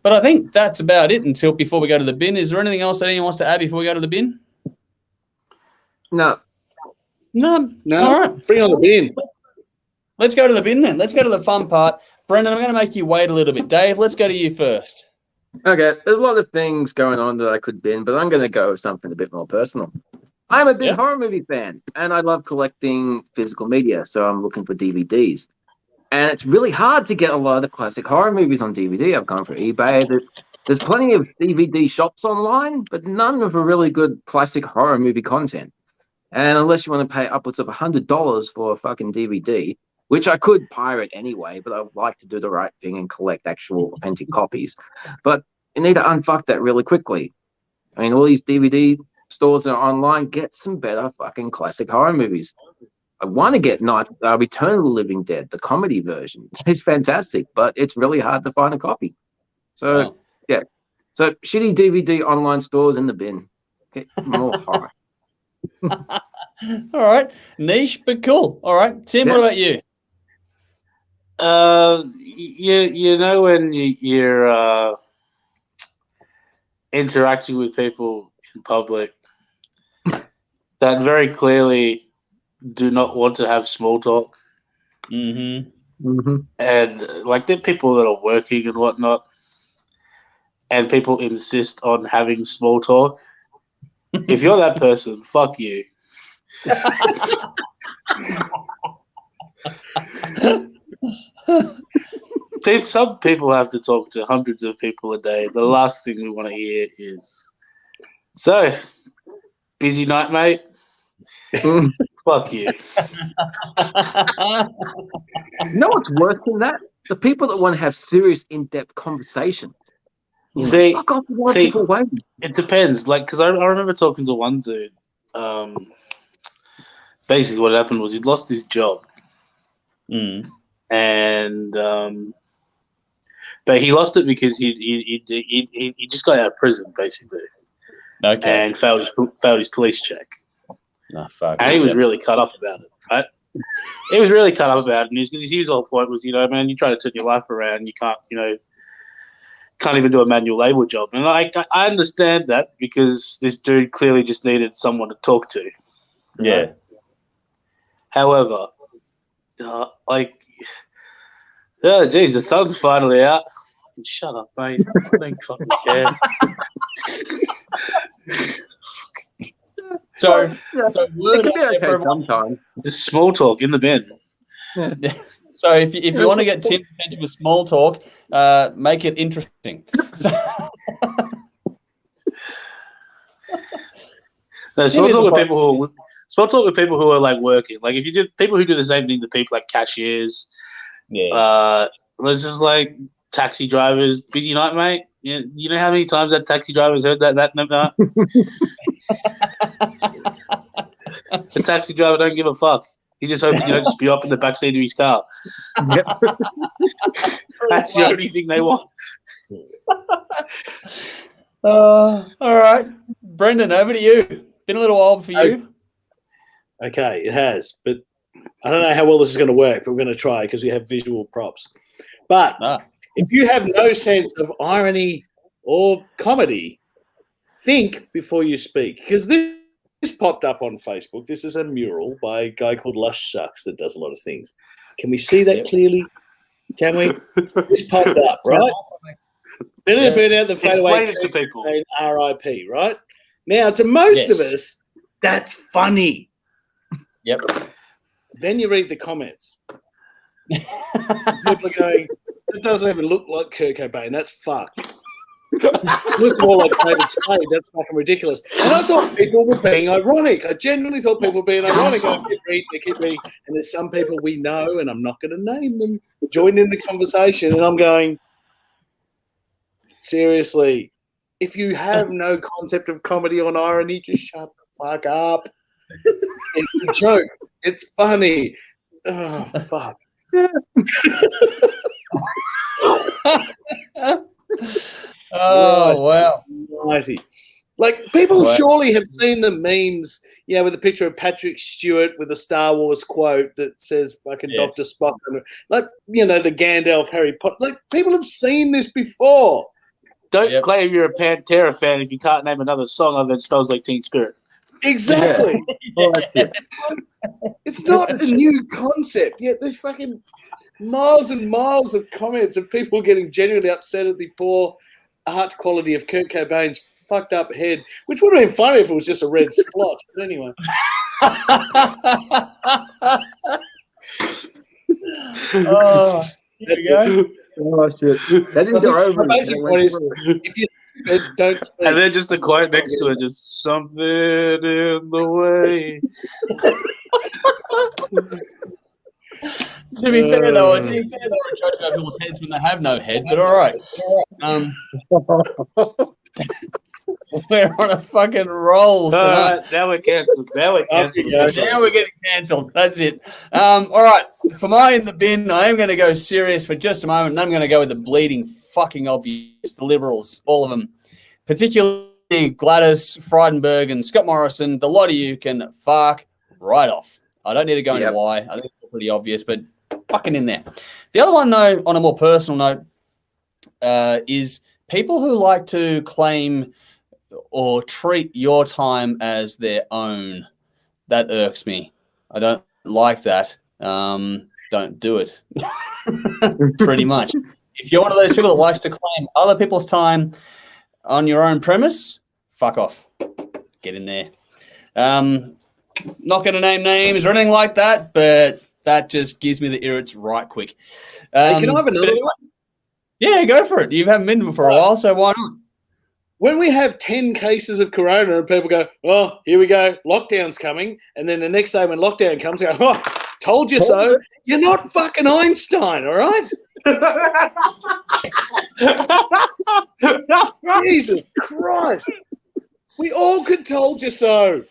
But I think that's about it before we go to the bin. Is there anything else that anyone wants to add before we go to the bin? No. All right. Bring on the bin. Let's go to the bin then. Let's go to the fun part. Brendan, I'm going to make you wait a little bit. Dave, let's go to you first. Okay, there's a lot of things going on that I could bin, but I'm going to go with something a bit more personal. I'm a big horror movie fan, and I love collecting physical media, so I'm looking for DVDs. And it's really hard to get a lot of the classic horror movies on DVD. I've gone for eBay. There's plenty of DVD shops online, but none of a really good classic horror movie content. And unless you want to pay upwards of $100 for a fucking DVD, which I could pirate anyway, but I would like to do the right thing and collect actual authentic copies. But you need to unfuck that really quickly. I mean, all these DVD stores that are online, get some better fucking classic horror movies. I want to get Return of the Living Dead, the comedy version. It's fantastic, but it's really hard to find a copy. So, yeah. So, shitty DVD online stores in the bin. Get more horror. All right. Niche, but cool. All right. Tim, what about you? You know when you're interacting with people in public that very clearly do not want to have small talk, and like there are people that are working and whatnot, and people insist on having small talk. If you're that person, fuck you. Some people have to talk to hundreds of people a day. The last thing we want to hear is, "So, busy night, mate." Fuck you. You know what's worse than that? The people that want to have serious, in-depth conversation. See, people waiting. It depends. Like, because I remember talking to one dude. Basically, what happened was he'd lost his job, and but he lost it because he just got out of prison, basically. Okay. And failed his police check. Oh, fuck. And he was really cut up about it, right? He was really cut up about it, and his whole point was, man, you try to turn your life around, you can't, can't even do a manual labor job. And I understand that, because this dude clearly just needed someone to talk to. Yeah. Right? However, geez, the sun's finally out. Fucking shut up, mate. I don't fucking care. So word out there for sometimes. Just small talk in the bin. Yeah. So if you want to get Tim's attention with small talk, make it interesting. No, small talk with people who are like working. Like if you do people who do the same thing to people like cashiers, let's just like taxi drivers, busy night, mate. You know how many times that taxi driver's heard that night? The taxi driver don't give a fuck. He just hopes you don't spew up in the backseat of his car. Yep. That's the only thing they want. All right. Brendan, over to you. Been a little while for you. Okay, it has. But I don't know how well this is going to work, but we're going to try because we have visual props. But if you have no sense of irony or comedy, think before you speak. Because this popped up on Facebook. This is a mural by a guy called Lush Sucks that does a lot of things. Can we see that clearly? Can we? This popped up, right? Burn out the fadeaway. Explain it to people. RIP, right? Now, to most of us, that's funny. Yep. Then you read the comments. People are going, that doesn't even look like Kurt Cobain. That's fucked. It looks more like David Spade. That's fucking ridiculous. And I thought people were being ironic. I genuinely thought people were being ironic. I keep reading. And there's some people we know, and I'm not going to name them, joined in the conversation. And I'm going, seriously, if you have no concept of comedy or irony, just shut the fuck up. It's a joke. It's funny. Oh, fuck. Oh, wow. Mighty. Like, people surely have seen the memes, with a picture of Patrick Stewart with a Star Wars quote that says fucking Dr. Spock. Like, the Gandalf Harry Potter. Like, people have seen this before. Don't claim you're a Pantera fan if you can't name another song other than Smells Like Teen Spirit. Exactly. It's not a new concept. Yet there's fucking miles and miles of comments of people getting genuinely upset at the poor art quality of Kurt Cobain's fucked up head, which would have been funny if it was just a red splotch. But anyway. Oh, here we go. Oh, shit. That is your over. Basic point is, if you don't speak, and then just the quote next to it, just something in the way. To be fair, though, we're judging over people's heads when they have no head, but all right. We're on a fucking roll tonight. Now we're cancelled. Now we're getting cancelled. That's it. All right. For my in the bin, I am going to go serious for just a moment, and I'm going to go with the bleeding fucking obvious, the Liberals, all of them. Particularly Gladys, Frydenberg, and Scott Morrison. The lot of you can fuck right off. I don't need to go into why. I think it's pretty obvious, but fucking in there. The other one, though, on a more personal note, is people who like to claim or treat your time as their own. That irks me. I don't like that. Don't do it. Pretty much. If you're one of those people that likes to claim other people's time on your own premise, fuck off. Get in there. Not going to name names or anything like that, but that just gives me the irrits right quick. Hey, can I have another one? Yeah, go for it. You haven't been for a while, so why not? When we have 10 cases of corona and people go, oh, here we go, lockdown's coming, and then the next day when lockdown comes, they go, oh, told you so. You're not fucking Einstein, all right? Jesus Christ. We all could told you so.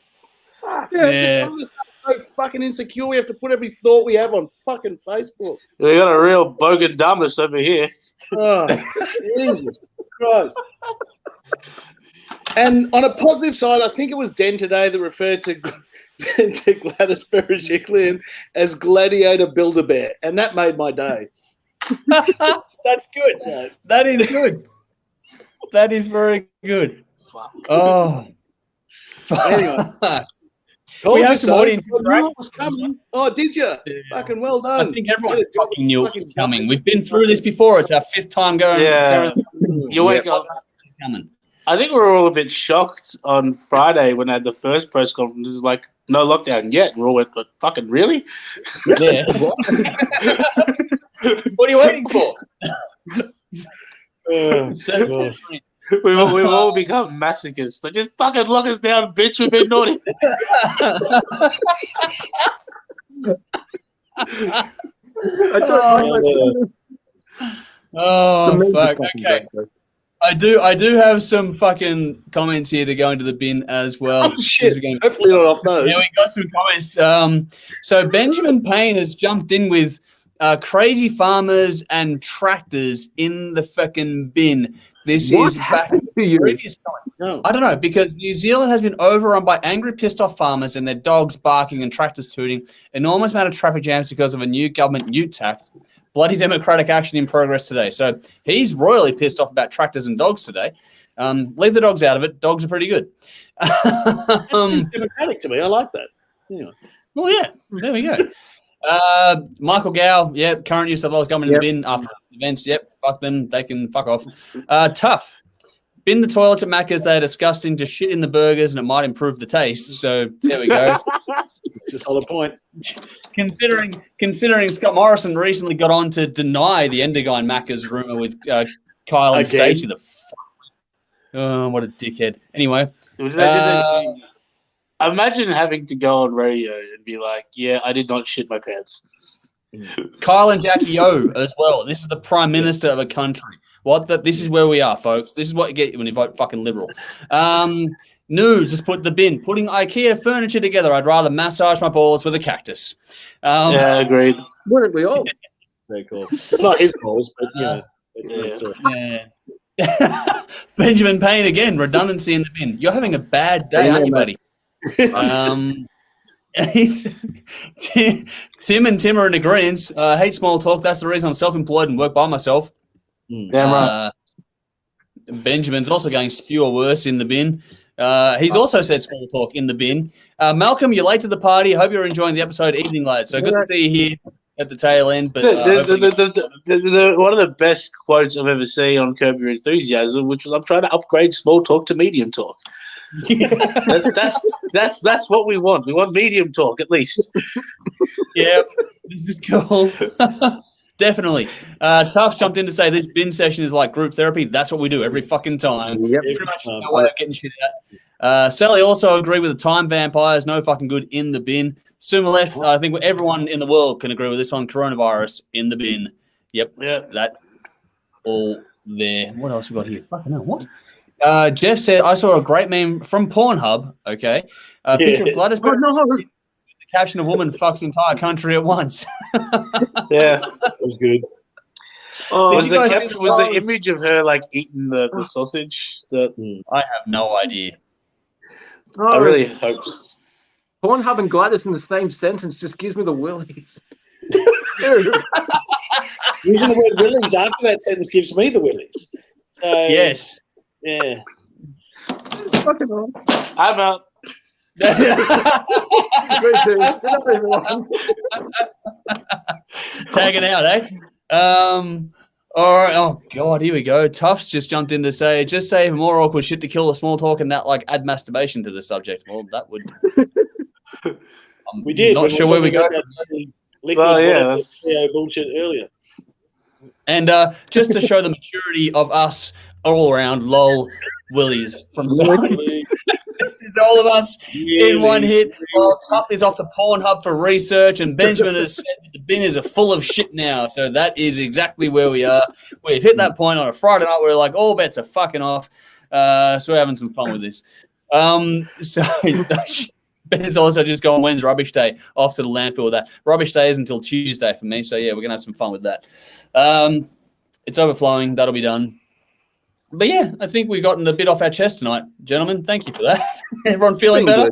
Fuck. Yeah. Just so fucking insecure we have to put every thought we have on fucking Facebook. We got a real bogan dumbness over here. Oh, Jesus Christ. And on a positive side, I think it was Den today that referred to Gladys Berejiklian as Gladiator Build-A-Bear, and that made my day. That's good. So, that is good. That is very good. Oh. Anyway. We have some audience interaction. Was coming. Oh, did you? Yeah. Fucking well done. I think everyone fucking knew it was coming. We've been through this before. It's our 5th time going. Yeah. You wake up. Coming. I think we were all a bit shocked on Friday when I had the first press conference. It's like, no lockdown yet. And we all went, but fucking really? Yeah. What are you waiting for? We've all become masochists. So just fucking lock us down, bitch. We've been naughty. Oh, fuck. Okay. I do have some fucking comments here to go into the bin as well. Oh, shit. Hopefully not off those. Yeah, we got some comments. So Benjamin Payne has jumped in with crazy farmers and tractors in the fucking bin. This What is back to happened to you? previous time. No. I don't know, because New Zealand has been overrun by angry, pissed-off farmers and their dogs barking and tractors tooting, enormous amount of traffic jams because of a new government ute tax, bloody democratic action in progress today. So he's royally pissed off about tractors and dogs today. Leave the dogs out of it. Dogs are pretty good. It's democratic to me. I like that. Anyway. Well, yeah, there we go. Michael Gow, yep, current New South Wales government in the bin after events. Yep, fuck them. They can fuck off. Tough. Bin the toilets at Macca's. They're disgusting. Just shit in the burgers and it might improve the taste. So there we go. It's a solid point. Considering Scott Morrison recently got on to deny the Endergine Macca's rumor with Kyle and Stacey. Oh, what a dickhead. Anyway. Imagine having to go on radio and be like, yeah, I did not shit my pants. Kyle and Jackie O as well. This is the Prime Minister of a country. This is where we are, folks. This is what you get when you vote fucking Liberal. Nudes, just put the bin. Putting IKEA furniture together. I'd rather massage my balls with a cactus. Yeah, agreed. Wouldn't we all? Very cool. Not his balls, but, it's a good story. Yeah. Benjamin Payne again. Redundancy in the bin. You're having a bad day, aren't you, buddy? Tim and Tim are in agreement. Hate small talk. That's the reason I'm self-employed and work by myself. Damn right. Benjamin's also going spew or worse in the bin. He's also said small talk in the bin. Malcolm, you're late to the party. I hope you're enjoying the episode. Evening, lads. So good to see you here at the tail end. But one of the best quotes I've ever seen on Curb Your Enthusiasm, which was, "I'm trying to upgrade small talk to medium talk." That's what we want. We want medium talk at least. Yeah, this is cool. Definitely. Tufts jumped in to say this bin session is like group therapy. That's what we do every fucking time. Yep. Pretty much no way of getting shit out. Sally also agreed with the time vampires. No fucking good in the bin. Sumaleth, I think everyone in the world can agree with this one. Coronavirus in the bin. Yep. Yeah. That all there. What else we got here? Fucking hell, what? Jeff said, I saw a great meme from Pornhub. Okay. Picture of Gladys Berejiklian with the caption of woman fucks entire country at once. Yeah. That was good. Was the image of her like eating the sausage? I have no idea. I really hope so. Pornhub and Gladys in the same sentence just gives me the willies. Using the word willies after that sentence gives me the willies. So, Yes. Yeah. I'm out. Tagging out, eh? All right. Oh God, here we go. Tufts just jumped in to say, just say more awkward shit to kill the small talk and that like add masturbation to the subject. Well, that would. We did. Not sure where we go. Well, yeah, that's bullshit earlier. And just to show the maturity of us all around, lol, willies from science. This is all of us in one hit. Well, Tuff is off to Pornhub for research, and Benjamin has said that the bin is full of shit now. So that is exactly where we are. We've hit that point on a Friday night where we're like, all bets are fucking off. So we're having some fun with this. So Ben's also just going, when's rubbish day? Off to the landfill with that. Rubbish day is until Tuesday for me. So yeah, we're going to have some fun with that. It's overflowing. That'll be done. But yeah, I think we've gotten a bit off our chest tonight, gentlemen. Thank you for that. Everyone feeling better?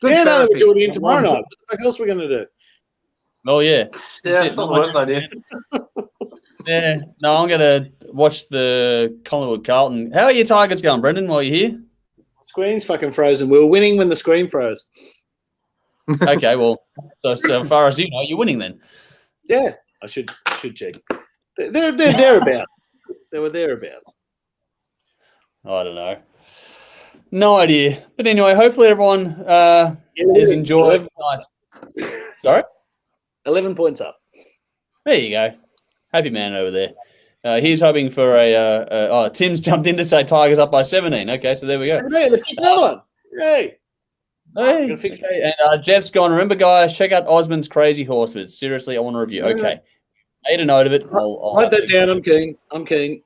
Yeah, no, we're doing it again tomorrow night. What else are we going to do? Oh, yeah. that's not the worst idea. Yeah. No, I'm going to watch the Collingwood Carlton. How are your Tigers going, Brendan, while you're here? Screen's fucking frozen. We were winning when the screen froze. Okay, well, so far as you know, you're winning then. Yeah, I should check. They're thereabouts. They were thereabouts. I don't know. No idea. But anyway, hopefully everyone is enjoying tonight. Sorry? 11 points up. There you go. Happy man over there. He's hoping for Tim's jumped in to say Tigers up by 17. Okay, so there we go. Hey, let's kick another one. Hey. Hey. Okay. And Jeff's gone, remember, guys, check out Osmond's Crazy Horsemen. Seriously, I want to review. Okay. Made a note of it. I'll write that down. I'm keen.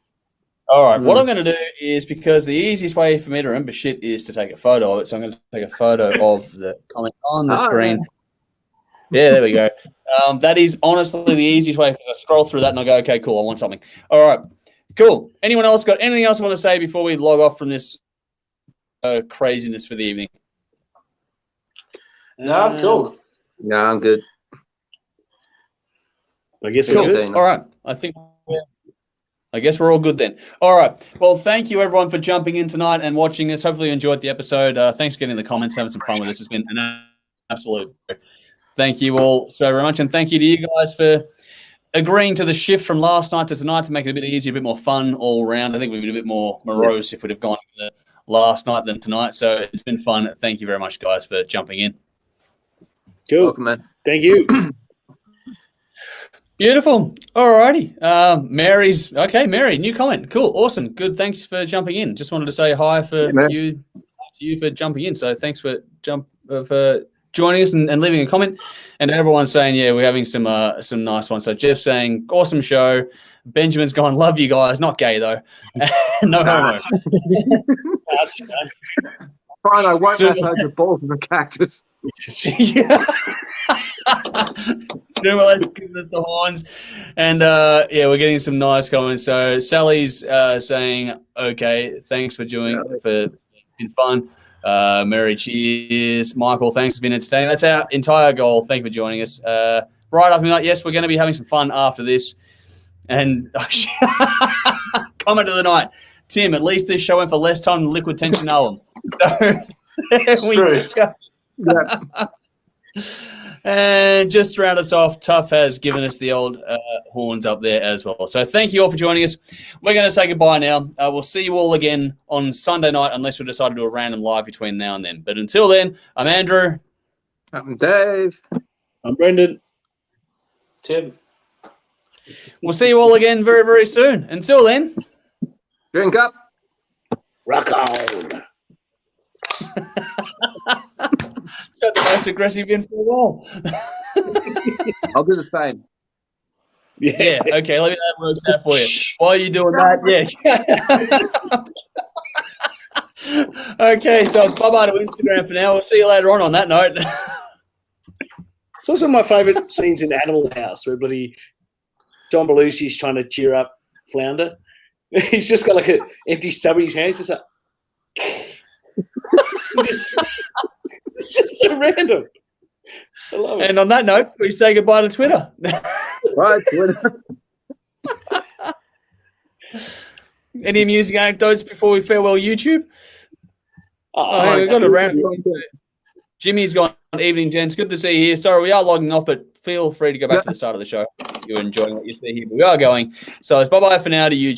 All right, what I'm going to do is, because the easiest way for me to remember shit is to take a photo of it, so I'm going to take a photo of the comment on the screen. Yeah, there we go. That is honestly the easiest way, because I scroll through that and I go, okay, cool, I want something. All right, Cool. Anyone else got anything else I want to say before we log off from this craziness for the evening? No, cool. No, I'm good. I guess Cool. we're good. All right. I guess we're all good then. All right. Well, thank you everyone for jumping in tonight and watching this. Hopefully you enjoyed the episode. Thanks for getting in the comments, having some fun with this. It's been an absolute. Thank you all so very much, and thank you to you guys for agreeing to the shift from last night to tonight to make it a bit easier, a bit more fun all around. I think we'd be a bit more morose if we'd have gone to the last night than tonight. So it's been fun. Thank you very much, guys, for jumping in. Cool. Welcome, man. Thank you. Beautiful. All righty. Mary's okay. Mary, new comment. Cool. Awesome. Good. Thanks for jumping in. Just wanted to say hi for you for jumping in. So thanks for joining us and leaving a comment. And everyone's saying, yeah, we're having some nice ones. So Jeff's saying, awesome show. Benjamin's going, love you guys. Not gay though. No homo. Fine, I won't massage the balls of the cactus. Yeah. Let's give this the horns. And yeah, we're getting some nice comments. So Sally's saying, okay, thanks for doing for been fun. Mary, cheers. Michael, thanks. It's been entertaining. That's our entire goal. Thank you for joining us. Right up midnight, yes, we're going to be having some fun after this. And comment of the night, Tim, at least this show went for less time than Liquid Tension album. So there we go. Yeah. And just to round us off, Tough has given us the old horns up there as well. So thank you all for joining us. We're going to say goodbye now. We'll see you all again on Sunday night unless we decide to do a random live between now and then. But until then, I'm Andrew. I'm Dave. I'm Brendan. Tim. We'll see you all again very, very soon. Until then. Drink up. Rock on. Got the most aggressive in for a while. I'll do the same. Yeah, okay, let me know how it works out for you. While you're doing that, yeah. Okay, so it's bye-bye to Instagram for now. We'll see you later on that note. It's also my favourite scenes in Animal House where John Belushi's trying to cheer up Flounder. He's just got like an empty stub in his hand. He's just like... It's just so random. I love it. And on that note, we say goodbye to Twitter. Bye, Twitter. Any amusing anecdotes before we farewell YouTube? We've got a round. Jimmy's gone. Evening, gents. Good to see you here. Sorry, we are logging off, but feel free to go back to the start of the show. You're enjoying what you see here. We are going. So it's bye-bye for now to YouTube.